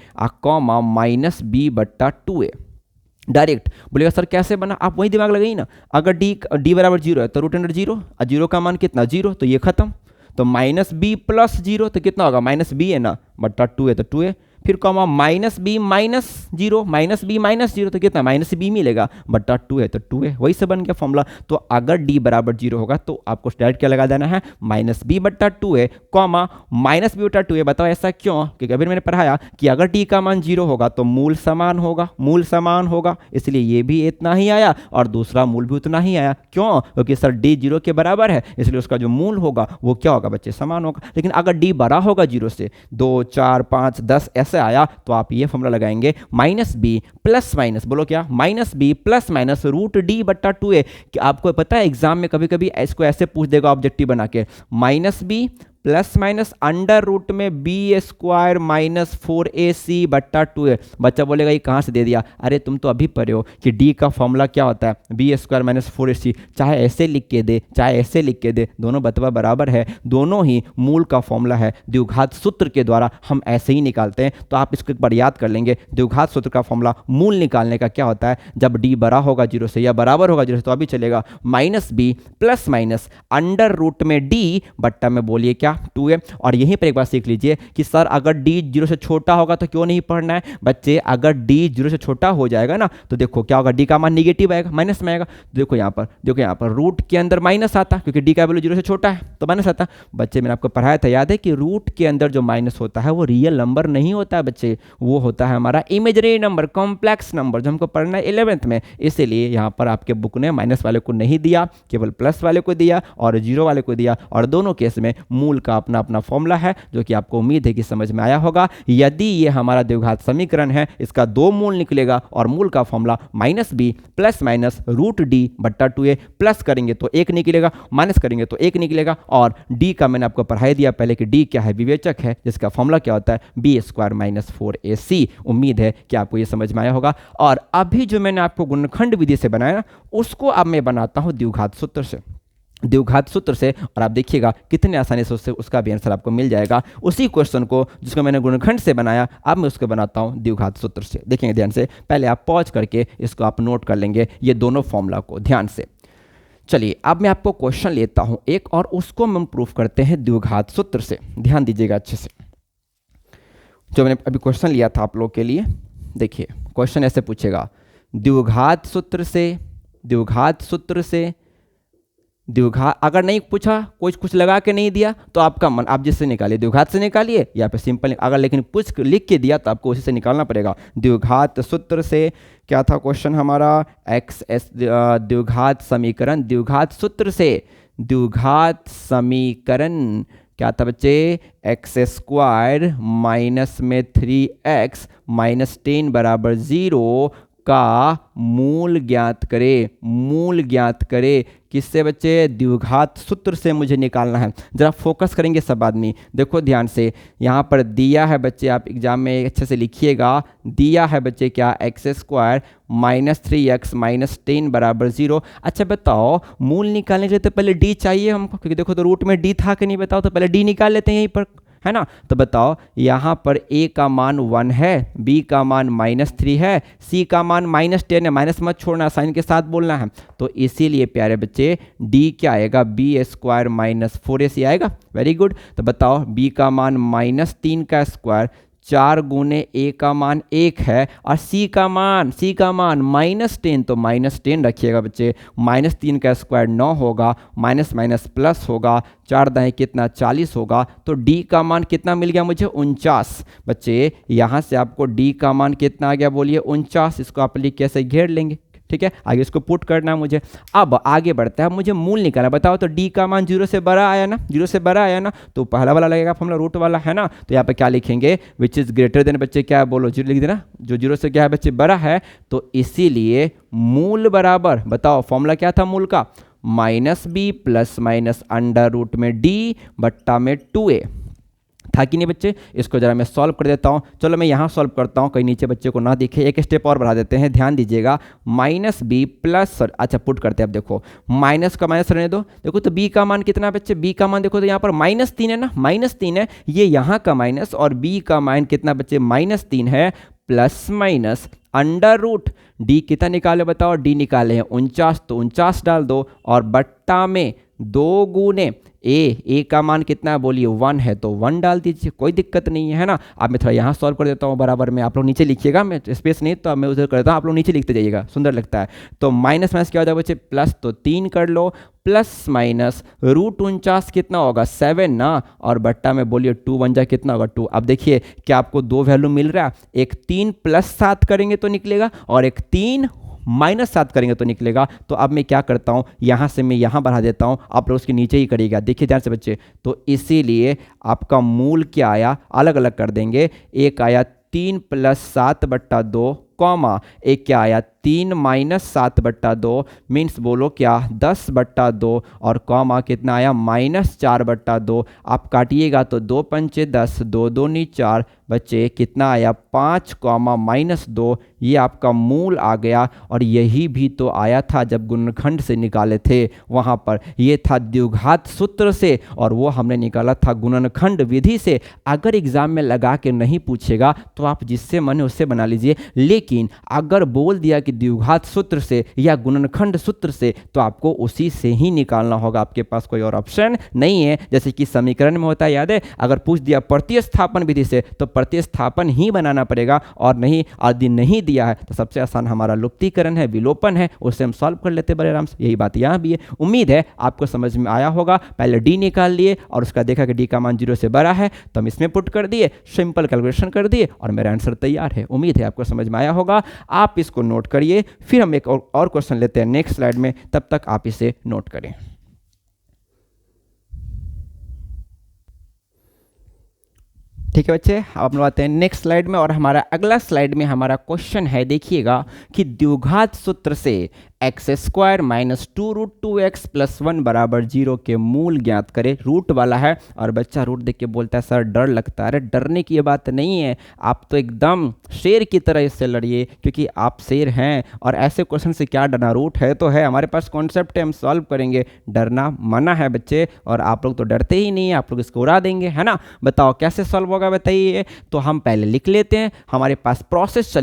कॉमा -b/2a डायरेक्ट। बोलेगा सर कैसे बना, आप वही दिमाग लगाइए ना। अगर d बराबर 0 है तो √0, और 0 का मान कितना 0, तो ये खत्म। तो -b + 0 तो कितना होगा, -b है ना, बट्टा 2 है तो 2a, फिर कॉमा -b - 0 तो कितना -b मिलेगा, बट्टा 2 है तो 2a, वही से बन गया फॉर्मूला। तो अगर d बराबर 0 होगा तो आपको डायरेक्ट क्या लगा देना है, -b/2a कॉमा -b/2a। बताओ ऐसा क्यों, क्योंकि अभी मैंने पढ़ाया कि अगर d का मान 0 होगा तो मूल समान होगा, इसलिए ये भी इतना ही आया और दूसरा मूल भी उतना ही आया। क्यों, क्योंकि सर d 0 के बराबर है, इसलिए उसका जो मूल होगा वो क्या होगा बच्चे, समान होगा। लेकिन अगर d बड़ा होगा 0 से, 2 4 5 10 ऐसे आया, तो आप ये फॉर्मूला लगाएंगे -b प्लस माइनस, बोलो क्या, -b प्लस माइनस √d/2a। कि आपको पता है एग्जाम में कभी कभी इसको ऐसे पूछ देगा ऑब्जेक्टिव बना के, -b plus minus under root में b² - 4ac/2a। बच्चा बोलेगा ये कहाँ से दे दिया, अरे तुम तो अभी पढ़े हो कि d का फॉर्मूला क्या होता है, b² - 4ac। चाहे ऐसे लिख के दे, चाहे ऐसे लिख के दे, दोनों बतवा बराबर है, दोनों ही मूल का फॉर्मूला है। द्विघात सूत्र के द्वारा हम ऐसे ही निकालते हैं, तो आप इसको एक बार याद कर लेंगे। द्विघात सूत्र का फॉर्मूला मूल निकालने का क्या होता है, जब d बड़ा होगा 0 से या बराबर होगा 0 से तो अभी चलेगा, -b plus minus under root में d बट्टा में बोलिए क्या 2a। और यहीं पर एक बात सीख लीजिए कि सर अगर d 0 से छोटा होगा तो क्यों नहीं पढ़ना है बच्चे, अगर d 0 से छोटा हो जाएगा ना तो देखो क्या होगा, d का मान निगेटिव आएगा, माइनस में आएगा। देखो यहाँ पर रूट के अंदर माइनस आता, क्योंकि d का वैल्यू 0 से छोटा है तो माइनस आता। बच्चे मैंने आपको पढ़ाया था, याद है कि रूट के अंदर जो माइनस होता है वो रियल नंबर नहीं होता है बच्चे, वो होता है हमारा इमेजिनरी नंबर, कॉम्प्लेक्स नंबर, जो हमको पढ़ना है 11th में। इसीलिए यहाँ पर आपके बुक ने माइनस वाले को नहीं दिया, केवल प्लस वाले को दिया और 0 वाले को दिया, और दोनों केस में मूल का अपना अपना फॉर्मूला है, जो कि आपको उम्मीद है कि समझ में आया होगा। यदि ये हमारा द्विघात समीकरण है, इसका 2 मूल निकलेगा और मूल का formula -b plus minus √d/2a, plus करेंगे तो 1 निकलेगा, माइनस करेंगे तो 1 निकलेगा। और d का मैंने आपको पढ़ाई दिया पहले कि d क्या है, विवेचक है, जिसका फॉर्मूला क्या होता है, b² - 4ac। उम्मीद है कि आपको ये समझ में आया होगा। और अभी जो मैंने आपको गुणनखंड विधि से बनाया ना, उसको अब मैं बनाता हूँ द्विघात सूत्र से। द्विघात सूत्र से, और आप देखिएगा कितने आसानी से उससे उसका भी आंसर आपको मिल जाएगा। उसी क्वेश्चन को जिसको मैंने गुणनखंड से बनाया, अब मैं उसको बनाता हूँ द्विघात सूत्र से। देखेंगे ध्यान से, पहले आप पॉज करके इसको आप नोट कर लेंगे ये दोनों फॉर्मूला को ध्यान से। चलिए अब मैं आपको क्वेश्चन लेता हूँ एक, और उसको हम प्रूफ करते हैं द्विघात सूत्र से। ध्यान दीजिएगा अच्छे से, जो मैंने अभी क्वेश्चन लिया था आप लोग के लिए। देखिए क्वेश्चन ऐसे पूछेगा, द्विघात सूत्र से द्विघात, अगर नहीं पूछा कुछ कुछ लगा के नहीं दिया तो आपका मन, आप जिससे निकालिए, द्विघात से निकालिए या फिर सिंपल, अगर लेकिन पूछ लिख के दिया तो आपको उसी से निकालना पड़ेगा। द्विघात सूत्र से क्या था क्वेश्चन हमारा, द्विघात समीकरण, द्विघात सूत्र से द्विघात समीकरण क्या था बच्चे, एक्स स्क्वायर माइनस में 3x माइनस 10 बराबर 0 का मूल ज्ञात करे। किससे बच्चे, द्विघात सूत्र से मुझे निकालना है। जरा फोकस करेंगे सब आदमी, देखो ध्यान से, यहाँ पर दिया है बच्चे, आप एग्जाम में अच्छे से लिखिएगा, दिया है बच्चे क्या, x square minus 3x minus 10 बराबर 0। अच्छा बताओ, मूल निकालने के लिए तो पहले डी चाहिए हमको, क्योंकि देखो तो रूट में डी था कि नहीं, बताओ तो पहले डी निकाल लेते हैं यहीं पर, है ना। तो बताओ यहाँ पर a का मान 1 है, b का मान -3 है, c का मान -10 है, माइनस मत छोड़ना, साइन के साथ बोलना है। तो इसीलिए प्यारे बच्चे d क्या आएगा, b स्क्वायर माइनस 4ac आएगा। Very good. तो बताओ b का मान -3 का स्क्वायर 4 गुने a का मान 1 है, और c का मान -10, तो -10 रखिएगा बच्चे, -3 का स्क्वायर 9 होगा, माइनस माइनस प्लस होगा, 4 दाएं कितना 40 होगा। तो d का मान कितना मिल गया मुझे, 49। बच्चे यहाँ से आपको d का मान कितना आ गया बोलिए, 49। इसको आप लिख कैसे घेर लेंगे, ठीक है। आगे इसको पुट करना है मुझे। अब आगे बढ़ता है, मुझे मूल निकालना। बताओ तो d का मान 0 से बड़ा आया ना, 0 से बड़ा आया ना, तो पहला वाला लगेगा फॉर्मूला, रूट वाला, है ना। तो यहाँ पे क्या लिखेंगे, विच इज ग्रेटर देन, बच्चे क्या है बोलो, 0 लिख देना, जो 0 से क्या है बच्चे बड़ा है। तो इसीलिए मूल बराबर, बताओ फॉर्मूला क्या था मूल का, -b plus minus under root में d बट्टा में 2a था कि नहीं बच्चे। इसको जरा मैं सॉल्व कर देता हूँ। चलो मैं यहाँ सॉल्व करता हूँ, कहीं नीचे बच्चे को ना दिखे। एक स्टेप और बढ़ा देते हैं, ध्यान दीजिएगा, -b प्लस, अच्छा पुट करते हैं। अब देखो माइनस का माइनस रहने दो। देखो तो b का मान कितना है बच्चे, b का मान देखो तो यहाँ पर -3 है ना, -3 है, ये यहाँ का माइनस, और b का मान कितना बच्चे, -3 है, plus minus under root d कितना निकाले बताओ, d निकाले हैं 49, तो 49 डाल दो, और बट्टा में 2 गुने a का मान कितना है बोलिए, 1 है, तो 1 डाल दीजिए, कोई दिक्कत नहीं है ना। अब मैं थोड़ा यहाँ सॉल्व कर देता हूँ बराबर में, आप लोग नीचे लिखिएगा, मैं स्पेस नहीं तो मैं उधर करता हूँ, आप लोग नीचे लिखते जाइएगा, सुंदर लगता है। तो माइनस माइनस क्या हो जाएगा बच्चे, प्लस, तो 3 कर लो, प्लस माइनस रूट 49 कितना होगा, 7 ना, और बट्टा में बोलिए 2 बन जाए कितना होगा, 2। अब देखिए क्या आपको 2 वैल्यू मिल रहा है, एक 3 + 7 करेंगे तो निकलेगा, और एक 3 -7 करेंगे तो निकलेगा। तो अब मैं क्या करता हूँ, यहाँ से मैं यहाँ बढ़ा देता हूँ, आप लोग उसके नीचे ही करिएगा, देखिए ध्यान से बच्चे। तो इसीलिए आपका मूल क्या आया, अलग अलग कर देंगे, एक आया 3 + 7 बट्टा 2, कॉमा एक क्या आया 3 - 7 बट्टा 2, मीन्स बोलो क्या 10 बट्टा 2, और कॉमा कितना आया -4 बट्टा 2। आप काटिएगा तो 2 पंचे 10, 2 दूनी 4, बच्चे कितना आया 5, -2। ये आपका मूल आ गया, और यही भी तो आया था जब गुणनखंड से निकाले थे, वहाँ पर ये था द्विघात सूत्र से, और वो हमने निकाला था गुणनखंड विधि से। अगर एग्जाम में लगा के नहीं पूछेगा तो आप जिससे मन है उससे बना लीजिए, लेकिन अगर बोल दिया कि द्विघात सूत्र से या गुणनखंड सूत्र से, तो आपको उसी से ही निकालना होगा, आपके पास कोई और ऑप्शन नहीं है। जैसे कि समीकरण में होता है, याद है, अगर पूछ दिया प्रतिस्थापन विधि से तो प्रतिस्थापन ही बनाना पड़ेगा, और नहीं आदि नहीं दिया है तो सबसे आसान हमारा लुप्तीकरण है, विलोपन है, उससे हम सॉल्व कर लेते बड़े आराम से। यही बात यहाँ भी है। उम्मीद है आपको समझ में आया होगा। पहले डी निकाल लिए और उसका देखा कि डी का मान 0 से बड़ा है, तो हम इसमें पुट कर दिए, सिंपल कैलकुलेशन कर दिए, और मेरा आंसर तैयार है। उम्मीद है आपको समझ में आया होगा। आप इसको नोट करिए, फिर हम एक और क्वेश्चन लेते हैं नेक्स्ट स्लाइड में, तब तक आप इसे नोट करें। ठीक है बच्चे, आप लोग आते हैं नेक्स्ट स्लाइड में, और हमारा अगला स्लाइड में हमारा क्वेश्चन है, देखिएगा कि द्विघात सूत्र से x square minus 2√2x plus 1 बराबर 0 के मूल ज्ञात करें। रूट वाला है और बच्चा रूट देख के बोलता है सर डर लगता है। अरे डरने की ये बात नहीं है, आप तो एकदम शेर की तरह इससे लड़िए, क्योंकि आप शेर हैं और ऐसे क्वेश्चन से क्या डरना। रूट है तो है, हमारे पास कॉन्सेप्ट है, हम सॉल्व करेंगे। डरना मना है बच्चे, और आप लोग तो डरते ही नहीं है, आप लोग इसको उड़ा देंगे, है ना। बताओ कैसे सॉल्व होगा बताइए। तो हम पहले लिख लेते हैं, हमारे पास प्रोसेस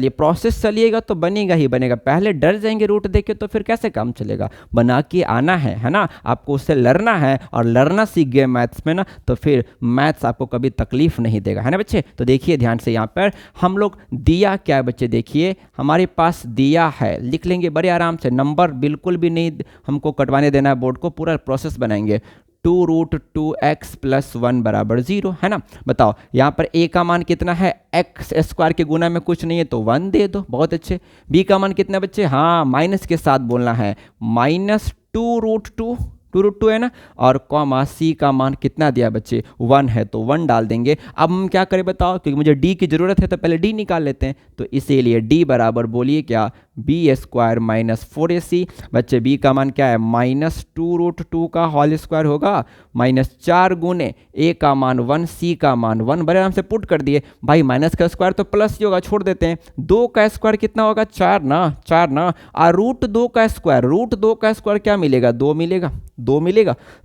चलिएगा तो बनेगा ही बनेगा। पहले डर जाएंगे रूट देख के तो फिर कैसे काम चलेगा। बना के आना है ना, आपको उससे लड़ना है, और लड़ना सीख गए मैथ्स में ना, तो फिर मैथ्स आपको कभी तकलीफ नहीं देगा, है ना बच्चे। तो देखिए ध्यान से, यहाँ पर हम लोग दिया क्या है बच्चे, देखिए हमारे पास दिया है, लिख लेंगे बड़े आराम से। नंबर बिल्कुल भी नहीं हमको कटवाने देना है बोर्ड को, पूरा प्रोसेस बनाएंगे। 2√2x प्लस 1 बराबर 0, है ना। बताओ यहाँ पर a का मान कितना है, एक्स स्क्वायर के गुना में कुछ नहीं है तो 1 दे दो, बहुत अच्छे। b का मान कितना बच्चे, हाँ माइनस के साथ बोलना है, माइनस 2√2 है ना, और कॉमा c का मान कितना दिया बच्चे, 1 है तो 1 डाल देंगे। अब हम क्या करें बताओ, क्योंकि मुझे d की जरूरत है तो पहले d निकाल लेते हैं। तो इसीलिए d बराबर बोलिए क्या, बी स्क्वायर माइनस 4ac। बच्चे b का मान क्या है, माइनस 2√2 का होल स्क्वायर होगा, माइनस 4 गुने a का मान 1, c का मान 1, बड़े आराम से पुट कर दिए। भाई माइनस का स्क्वायर तो प्लस ही होगा, छोड़ देते हैं। 2 का स्क्वायर कितना होगा, 4 ना, और √2 का स्क्वायर क्या मिलेगा, 2 मिलेगा,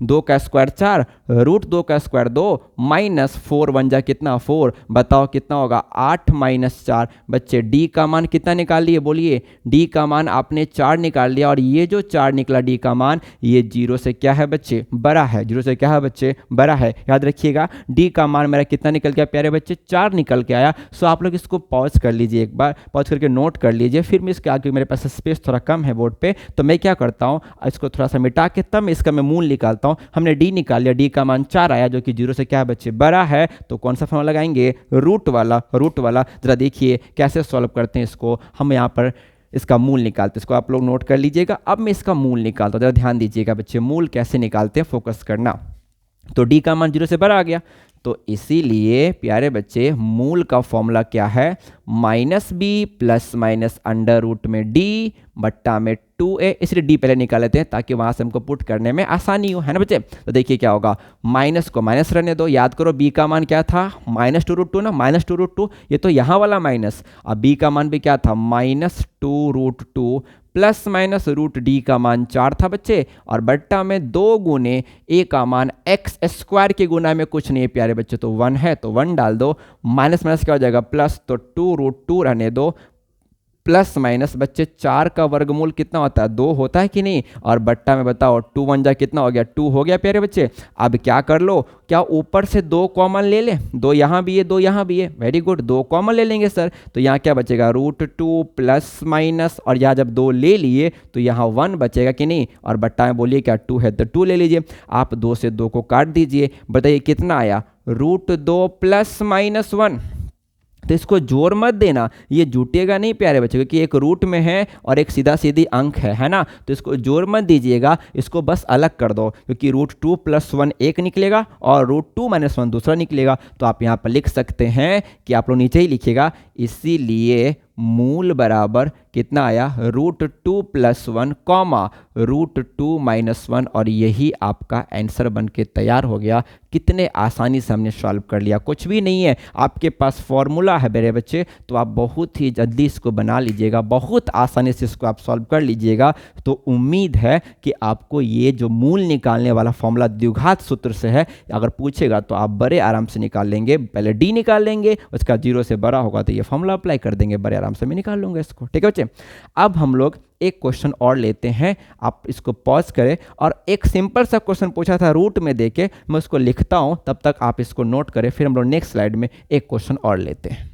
2 का स्क्वायर 4, √2 का स्क्वायर 2, माइनस 4 1 जा कितना 4। बताओ कितना होगा, 8 माइनस 4। बच्चे d का मान कितना निकाल लिए बोलिए, d का मान आपने 4 निकाल लिया, और ये जो 4 निकला d का मान, ये 0 से क्या है बच्चे, बड़ा है। 0 से क्या है बच्चे, बड़ा है। याद रखिएगा d का मान मेरा कितना निकल गया प्यारे बच्चे, 4 निकल के आया। सो आप लोग इसको पॉज कर लीजिए, एक बार पॉज करके नोट कर लीजिए। फिर मैं इसके आगे, मेरे पास स्पेस थोड़ा कम है बोर्ड पे, तो मैं क्या करता हूँ, इसको थोड़ा सा मिटा के तब इसका मैं मूल निकालता हूँ। हमने d निकाल लिया, d का मान 4 आया, जो कि 0 से क्या है बच्चे, बड़ा है। तो कौन सा फॉर्मूला लगाएंगे, रूट वाला। जरा देखिए कैसे सॉल्व करते हैं इसको। हम यहाँ पर इसका मूल निकालते हैं, इसको आप लोग नोट कर लीजिएगा। अब मैं इसका मूल निकालता हूँ, जरा ध्यान दीजिएगा बच्चे, मूल कैसे निकालते हैं, फोकस करना। तो d का मान 0 से बड़ा आ गया, तो इसीलिए प्यारे बच्चे मूल का फॉर्मूला क्या है, minus b plus minus under root में d बट्टा में 2a। इसलिए d पहले निकाल लेते हैं ताकि वहां से हमको पुट करने में आसानी हो, है ना बच्चे। तो देखिए क्या होगा, माइनस को माइनस रहने दो। याद करो b का मान क्या था, माइनस 2√2 ना, माइनस 2√2, ये तो यहाँ वाला माइनस। अब b का मान भी क्या था, minus 2√2 plus minus root d का मान 4 था बच्चे, और बट्टा में 2 गुने a का मान एक्स स्क्वायर के गुना में कुछ नहीं है प्यारे बच्चे, तो 1 है तो 1 डाल दो। माइनस माइनस क्या हो जाएगा प्लस, तो 2√2 रहने दो, प्लस माइनस बच्चे 4 का वर्गमूल कितना होता है, 2 होता है कि नहीं। और बट्टा में बताओ 2 1 जा कितना हो गया, 2 हो गया प्यारे बच्चे। अब क्या कर लो, क्या ऊपर से 2 कॉमन ले लें, 2 यहाँ भी है 2 यहाँ भी है, वेरी गुड, 2 कॉमन ले लेंगे सर। तो यहाँ क्या बचेगा, √2 प्लस माइनस, और यहाँ जब 2 ले लिए तो यहाँ 1 बचेगा कि नहीं। और बट्टा में बोलिए क्या 2 है तो 2 ले लीजिए। आप 2 से 2 को काट दीजिए, बताइए कितना आया, √2 प्लस माइनस 1। तो इसको जोर मत देना, ये जुटेगा नहीं प्यारे बच्चे, क्योंकि एक रूट में है और एक सीधा सीधी अंक है ना। तो इसको जोर मत दीजिएगा, इसको बस अलग कर दो, क्योंकि √2 प्लस 1 एक निकलेगा और √2 माइनस 1 दूसरा निकलेगा। तो आप यहाँ पर लिख सकते हैं कि आप लोग नीचे ही लिखिएगा, इसीलिए मूल बराबर कितना आया, √2 प्लस 1 कॉमा √2 माइनस 1, और यही आपका आंसर बन के तैयार हो गया। कितने आसानी से हमने सॉल्व कर लिया, कुछ भी नहीं है, आपके पास फॉर्मूला है मेरे बच्चे, तो आप बहुत ही जल्दी इसको बना लीजिएगा, बहुत आसानी से इसको आप सॉल्व कर लीजिएगा। तो उम्मीद है कि आपको ये जो मूल निकालने वाला फॉर्मूला द्विघात सूत्र से है, अगर पूछेगा तो आप बड़े आराम से निकाल लेंगे। पहले d निकाल लेंगे, उसका 0 से बड़ा होगा तो ये फॉर्मूला अप्लाई कर देंगे, बड़े आराम से मैं निकाल लूँगा इसको, ठीक है बच्चे। अब हम लोग एक क्वेश्चन और लेते हैं, आप इसको पॉज करें, और एक सिंपल सा क्वेश्चन पूछा था रूट में देके, मैं उसको लिखता हूं, तब तक आप इसको नोट करें, फिर हम लोग नेक्स्ट स्लाइड में एक क्वेश्चन और लेते हैं।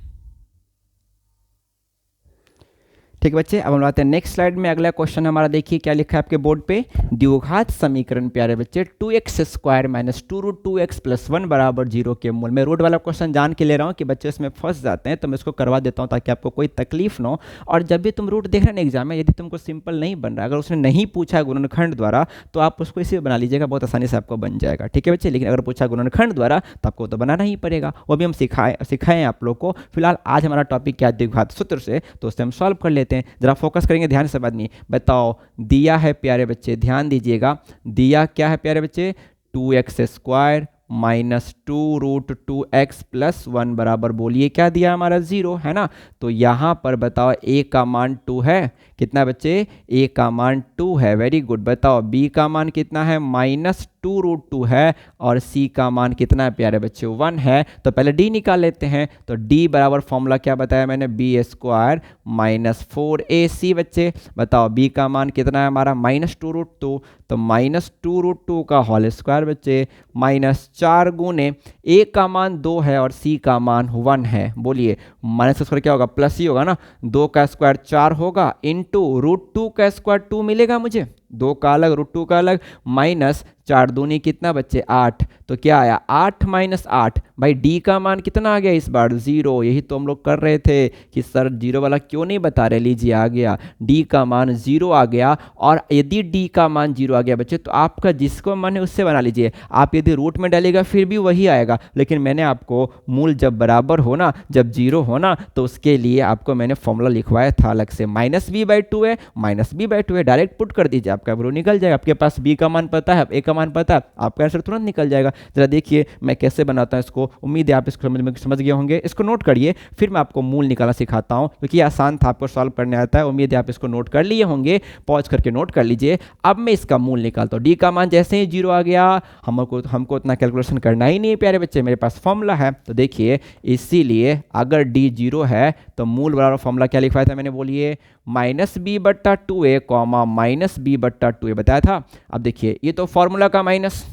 ठीक है बच्चे, अब हम आते हैं नेक्स्ट स्लाइड में। अगला क्वेश्चन हमारा देखिए क्या लिखा है आपके बोर्ड पे, द्विघात समीकरण प्यारे बच्चे 2x square minus 2√2x plus 1 बराबर 0 के मूल। मैं रूट वाला क्वेश्चन जान के ले रहा हूँ कि बच्चे इसमें फंस जाते हैं, तो मैं इसको करवा देता हूँ ताकि आपको कोई तकलीफ ना हो। और जब भी तुम रूट देख रहे हैं ना एग्जाम में, यदि तुमको सिंपल नहीं बन रहा, अगर उसने नहीं पूछा गुणनखंड द्वारा, तो आप उसको इसी बना लीजिएगा, बहुत आसानी से आपको बन जाएगा, ठीक है बच्चे। लेकिन अगर पूछा गुणनखंड द्वारा तो आपको तो बनाना ही पड़ेगा, वो भी हम सिखाएं आप लोग को। फिलहाल आज हमारा टॉपिक क्या है, द्विघात सूत्र से, तो उससे हम सॉल्व कर लेते हैं। हैं, ज़रा फोकस करेंगे ध्यान से बाद में। बताओ दिया है प्यारे बच्चे, ध्यान दीजिएगा, दिया क्या है प्यारे बच्चे, 2x² माइनस 2√2x प्लस 1 बराबर बोलिए क्या दिया हमारा 0 है ना। तो यहाँ पर बताओ a का मान 2 है, कितना बच्चे, a का मान 2 है, वेरी गुड। बताओ b का मान कितना है, -2√2 है, और c का मान कितना है प्यारे बच्चे, 1 है। तो पहले d निकाल लेते हैं। तो d बराबर फॉर्मूला क्या बताया मैंने, b² माइनस 4ac बच्चे। बताओ b का मान कितना है हमारा, -2√2, तो -2√2 का होल स्क्वायर बच्चे, -4 गुने a का मान 2 है और c का मान 1 है। बोलिए माइनस का स्क्वायर क्या होगा, प्लस ही होगा ना, 2 का स्क्वायर 4 होगा, इंटू √2 का स्क्वायर 2 मिलेगा मुझे, 2 का अलग √2 का अलग, माइनस 4 दूनी कितना बच्चे 8, तो क्या आया 8 माइनस 8। भाई d का मान कितना आ गया इस बार, 0। यही तो हम लोग कर रहे थे कि सर 0 वाला क्यों नहीं बता रहे, लीजिए आ गया, d का मान 0 आ गया। और यदि d का मान 0 आ गया बच्चे तो आपका जिसको मन है उससे बना लीजिए। आप यदि रूट में डालिएगा फिर भी वही आएगा, लेकिन मैंने आपको मूल जब बराबर हो ना, जब 0 हो ना, तो उसके लिए आपको मैंने फॉर्मूला लिखवाया था अलग से, -b/2 है, -b/2 है, डायरेक्ट पुट कर दीजिए, आपका ब्रो निकल जाएगा। आपके पास b का मान पता है, a का मान पता है, आपका आंसर तुरंत निकल जाएगा। जरा देखिए मैं कैसे बनाता हूं इसको, उम्मीद है आप इसको समझ गए होंगे। इसको नोट करिए, फिर मैं आपको मूल निकालना सिखाता हूं, क्योंकि आसान था, आपको सॉल्व करने आता है। उम्मीद है आप इसको नोट कर लिए होंगे, पॉज करके नोट कर लीजिए। अब मैं इसका मूल निकालता हूं। डी का मान जैसे ही 0 आ गया, हमको उतना कैलकुलेशन करना ही नहीं है प्यारे बच्चे, मेरे पास फॉर्मूला है। तो देखिए इसीलिए अगर डी 0 है तो मूल बराबर फॉर्मूला क्या लिखवाया था मैंने, बोलिए -b/2a, -b/2a बताया था। अब देखिए ये तो फॉर्मूला का माइनस,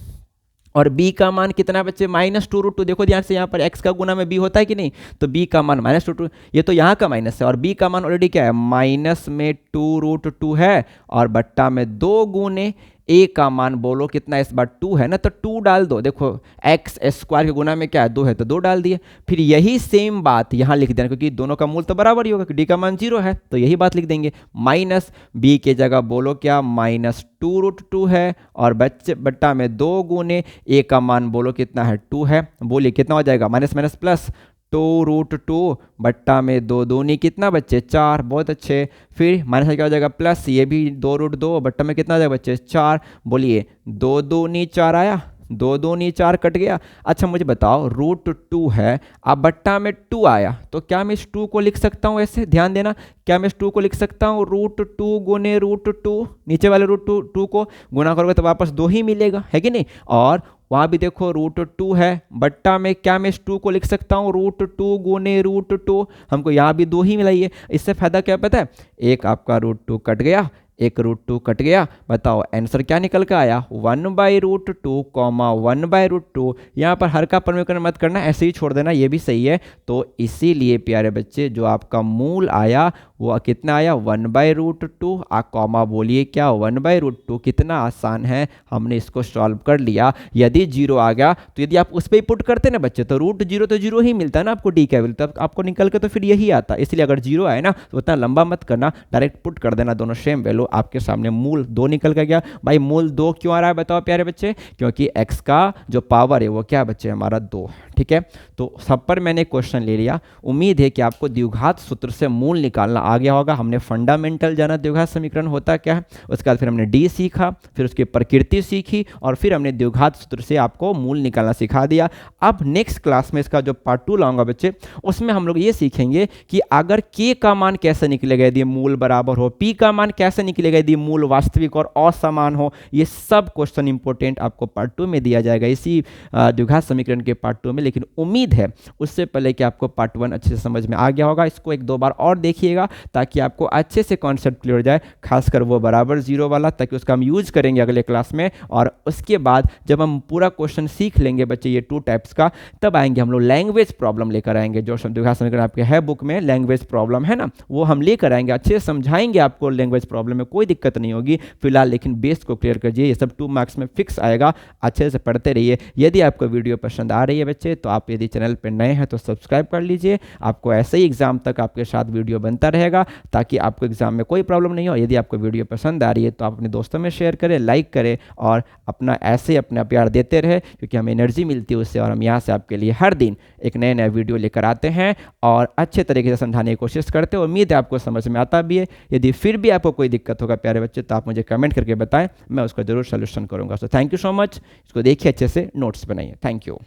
और b का मान कितना बच्चे, -2√2। देखो ध्यान से, यहाँ पर x का गुना में b होता है कि नहीं, तो b का मान -2√2, ये तो यहाँ का माइनस है, और b का मान ऑलरेडी क्या है, माइनस में 2√2 है, और बट्टा में 2 गुने a का मान बोलो कितना, इस बार 2 है ना, तो 2 डाल दो। देखो x² के गुना में क्या है, 2 है, तो 2 डाल दिए। फिर यही सेम बात यहाँ लिख देना, क्योंकि दोनों का मूल तो बराबर ही होगा, d का मान 0 है, तो यही बात लिख देंगे। माइनस b के जगह बोलो क्या, -2√2 है, और बट्टा में 2 गुने a का मान बोलो कितना है, 2 है। बोलिए कितना हो जाएगा, माइनस माइनस प्लस, 2√2 बट्टा में 2 दूनी कितना बच्चे, 4। बहुत अच्छे। फिर माइनस क्या हो जाएगा, प्लस, ये भी 2√2 बट्टा में कितना हो जाएगा बच्चे, 4। बोलिए 2 दूनी 4 आया, 2 दूनी 4 कट गया। अच्छा मुझे बताओ, √2 है, अब बट्टा में 2 आया, तो क्या मैं इस 2 को लिख सकता हूँ ऐसे, ध्यान देना, क्या मैं इस 2 को लिख सकता हूँ, √2 गुने √2, नीचे वाले √2 को गुना करोगे तो वापस 2 ही मिलेगा, है कि नहीं। और वहाँ भी देखो √2 है, बट्टा में क्या मैं इस 2 को लिख सकता हूँ, √2 गुने √2, हमको यहाँ भी 2 ही मिला है। इससे फायदा क्या पता है, एक आपका √2 कट गया, एक √2 कट गया। बताओ आंसर क्या निकल के आया, 1/√2, 1/√2। यहाँ पर हर का परिवर्तन मत करना, ऐसे ही छोड़ देना, ये भी सही है। तो इसीलिए प्यारे बच्चे जो आपका मूल आया वो कितना आया, 1/√2, कॉमा बोलिए क्या, 1/√2। कितना आसान है, हमने इसको सॉल्व कर लिया। यदि 0 आ गया तो यदि आप उस पर ही पुट करते ना बच्चे, तो √0 तो 0 ही मिलता है ना आपको डी का वैल्यू, तब आपको निकल के तो फिर यही आता। इसलिए अगर 0 आए ना तो उतना लंबा मत करना, डायरेक्ट पुट कर देना, दोनों सेम वैल्यू आपके सामने। मूल 2 निकल के गया। भाई मूल 2 क्यों आ रहा है बताओ प्यारे बच्चे, क्योंकि x का जो पावर है वो क्या बच्चे हमारा 2, ठीक है। तो सब पर मैंने क्वेश्चन ले लिया। उम्मीद है कि आपको द्विघात सूत्र से मूल निकालना आ गया होगा। हमने फंडामेंटल जाना द्विघात समीकरण होता क्या है, उसके बाद फिर हमने डी सीखा, फिर उसकी प्रकृति सीखी, और फिर हमने द्विघात सूत्र से आपको मूल निकालना सिखा दिया। अब नेक्स्ट क्लास में इसका जो पार्ट 2 लाऊंगा बच्चे, उसमें हम लोग ये सीखेंगे कि अगर k का मान कैसे निकलेगा यदि मूल बराबर हो, p का मान कैसे निकलेगा यदि मूल वास्तविक और असमान हो। ये सब क्वेश्चन इंपॉर्टेंट आपको पार्ट 2 में दिया जाएगा, इसी द्विघात समीकरण के पार्ट 2 में। लेकिन उम्मीद है उससे पहले कि आपको पार्ट 1 अच्छे से समझ में आ गया होगा। इसको 1-2 बार और देखिएगा ताकि आपको अच्छे से कॉन्सेप्ट क्लियर हो जाए, खासकर वो बराबर 0 वाला, ताकि उसका हम यूज करेंगे अगले क्लास में। और उसके बाद जब हम पूरा क्वेश्चन सीख लेंगे बच्चे ये 2 टाइप्स का, तब आएंगे हम लोग लैंग्वेज प्रॉब्लम लेकर आएंगे। जो द्विघात समीकरण आपके है बुक में लैंग्वेज प्रॉब्लम है ना, वो हम लेकर आएंगे, अच्छे से समझाएंगे आपको। लैंग्वेज प्रॉब्लम में कोई दिक्कत नहीं होगी फिलहाल, लेकिन बेस को क्लियर कीजिए, ये सब 2 मार्क्स में फिक्स आएगा। अच्छे से पढ़ते रहिए। यदि आपको वीडियो पसंद आ रही है बच्चे, तो आप यदि चैनल पर नए हैं तो सब्सक्राइब कर लीजिए। आपको ऐसे ही एग्जाम तक आपके साथ वीडियो बनता रहेगा। रहेगा, ताकि आपको एग्जाम में कोई प्रॉब्लम नहीं हो। यदि आपको वीडियो पसंद आ रही है तो आप अपने दोस्तों में शेयर करें, लाइक करें और अपना ऐसे ही अपना प्यार देते रहे, क्योंकि हमें एनर्जी मिलती है उससे, और हम यहाँ से आपके लिए हर दिन एक नया नया वीडियो लेकर आते हैं और अच्छे तरीके से समझाने की कोशिश करते हैं। उम्मीद है आपको समझ में आता भी है। यदि फिर भी आपको कोई दिक्कत होगा प्यारे बच्चे, तो आप मुझे कमेंट करके बताएं, मैं उसका जरूर सोल्यूशन करूंगा। So thank you so much. इसको देखिए, अच्छे से नोट्स बनाइए। Thank you.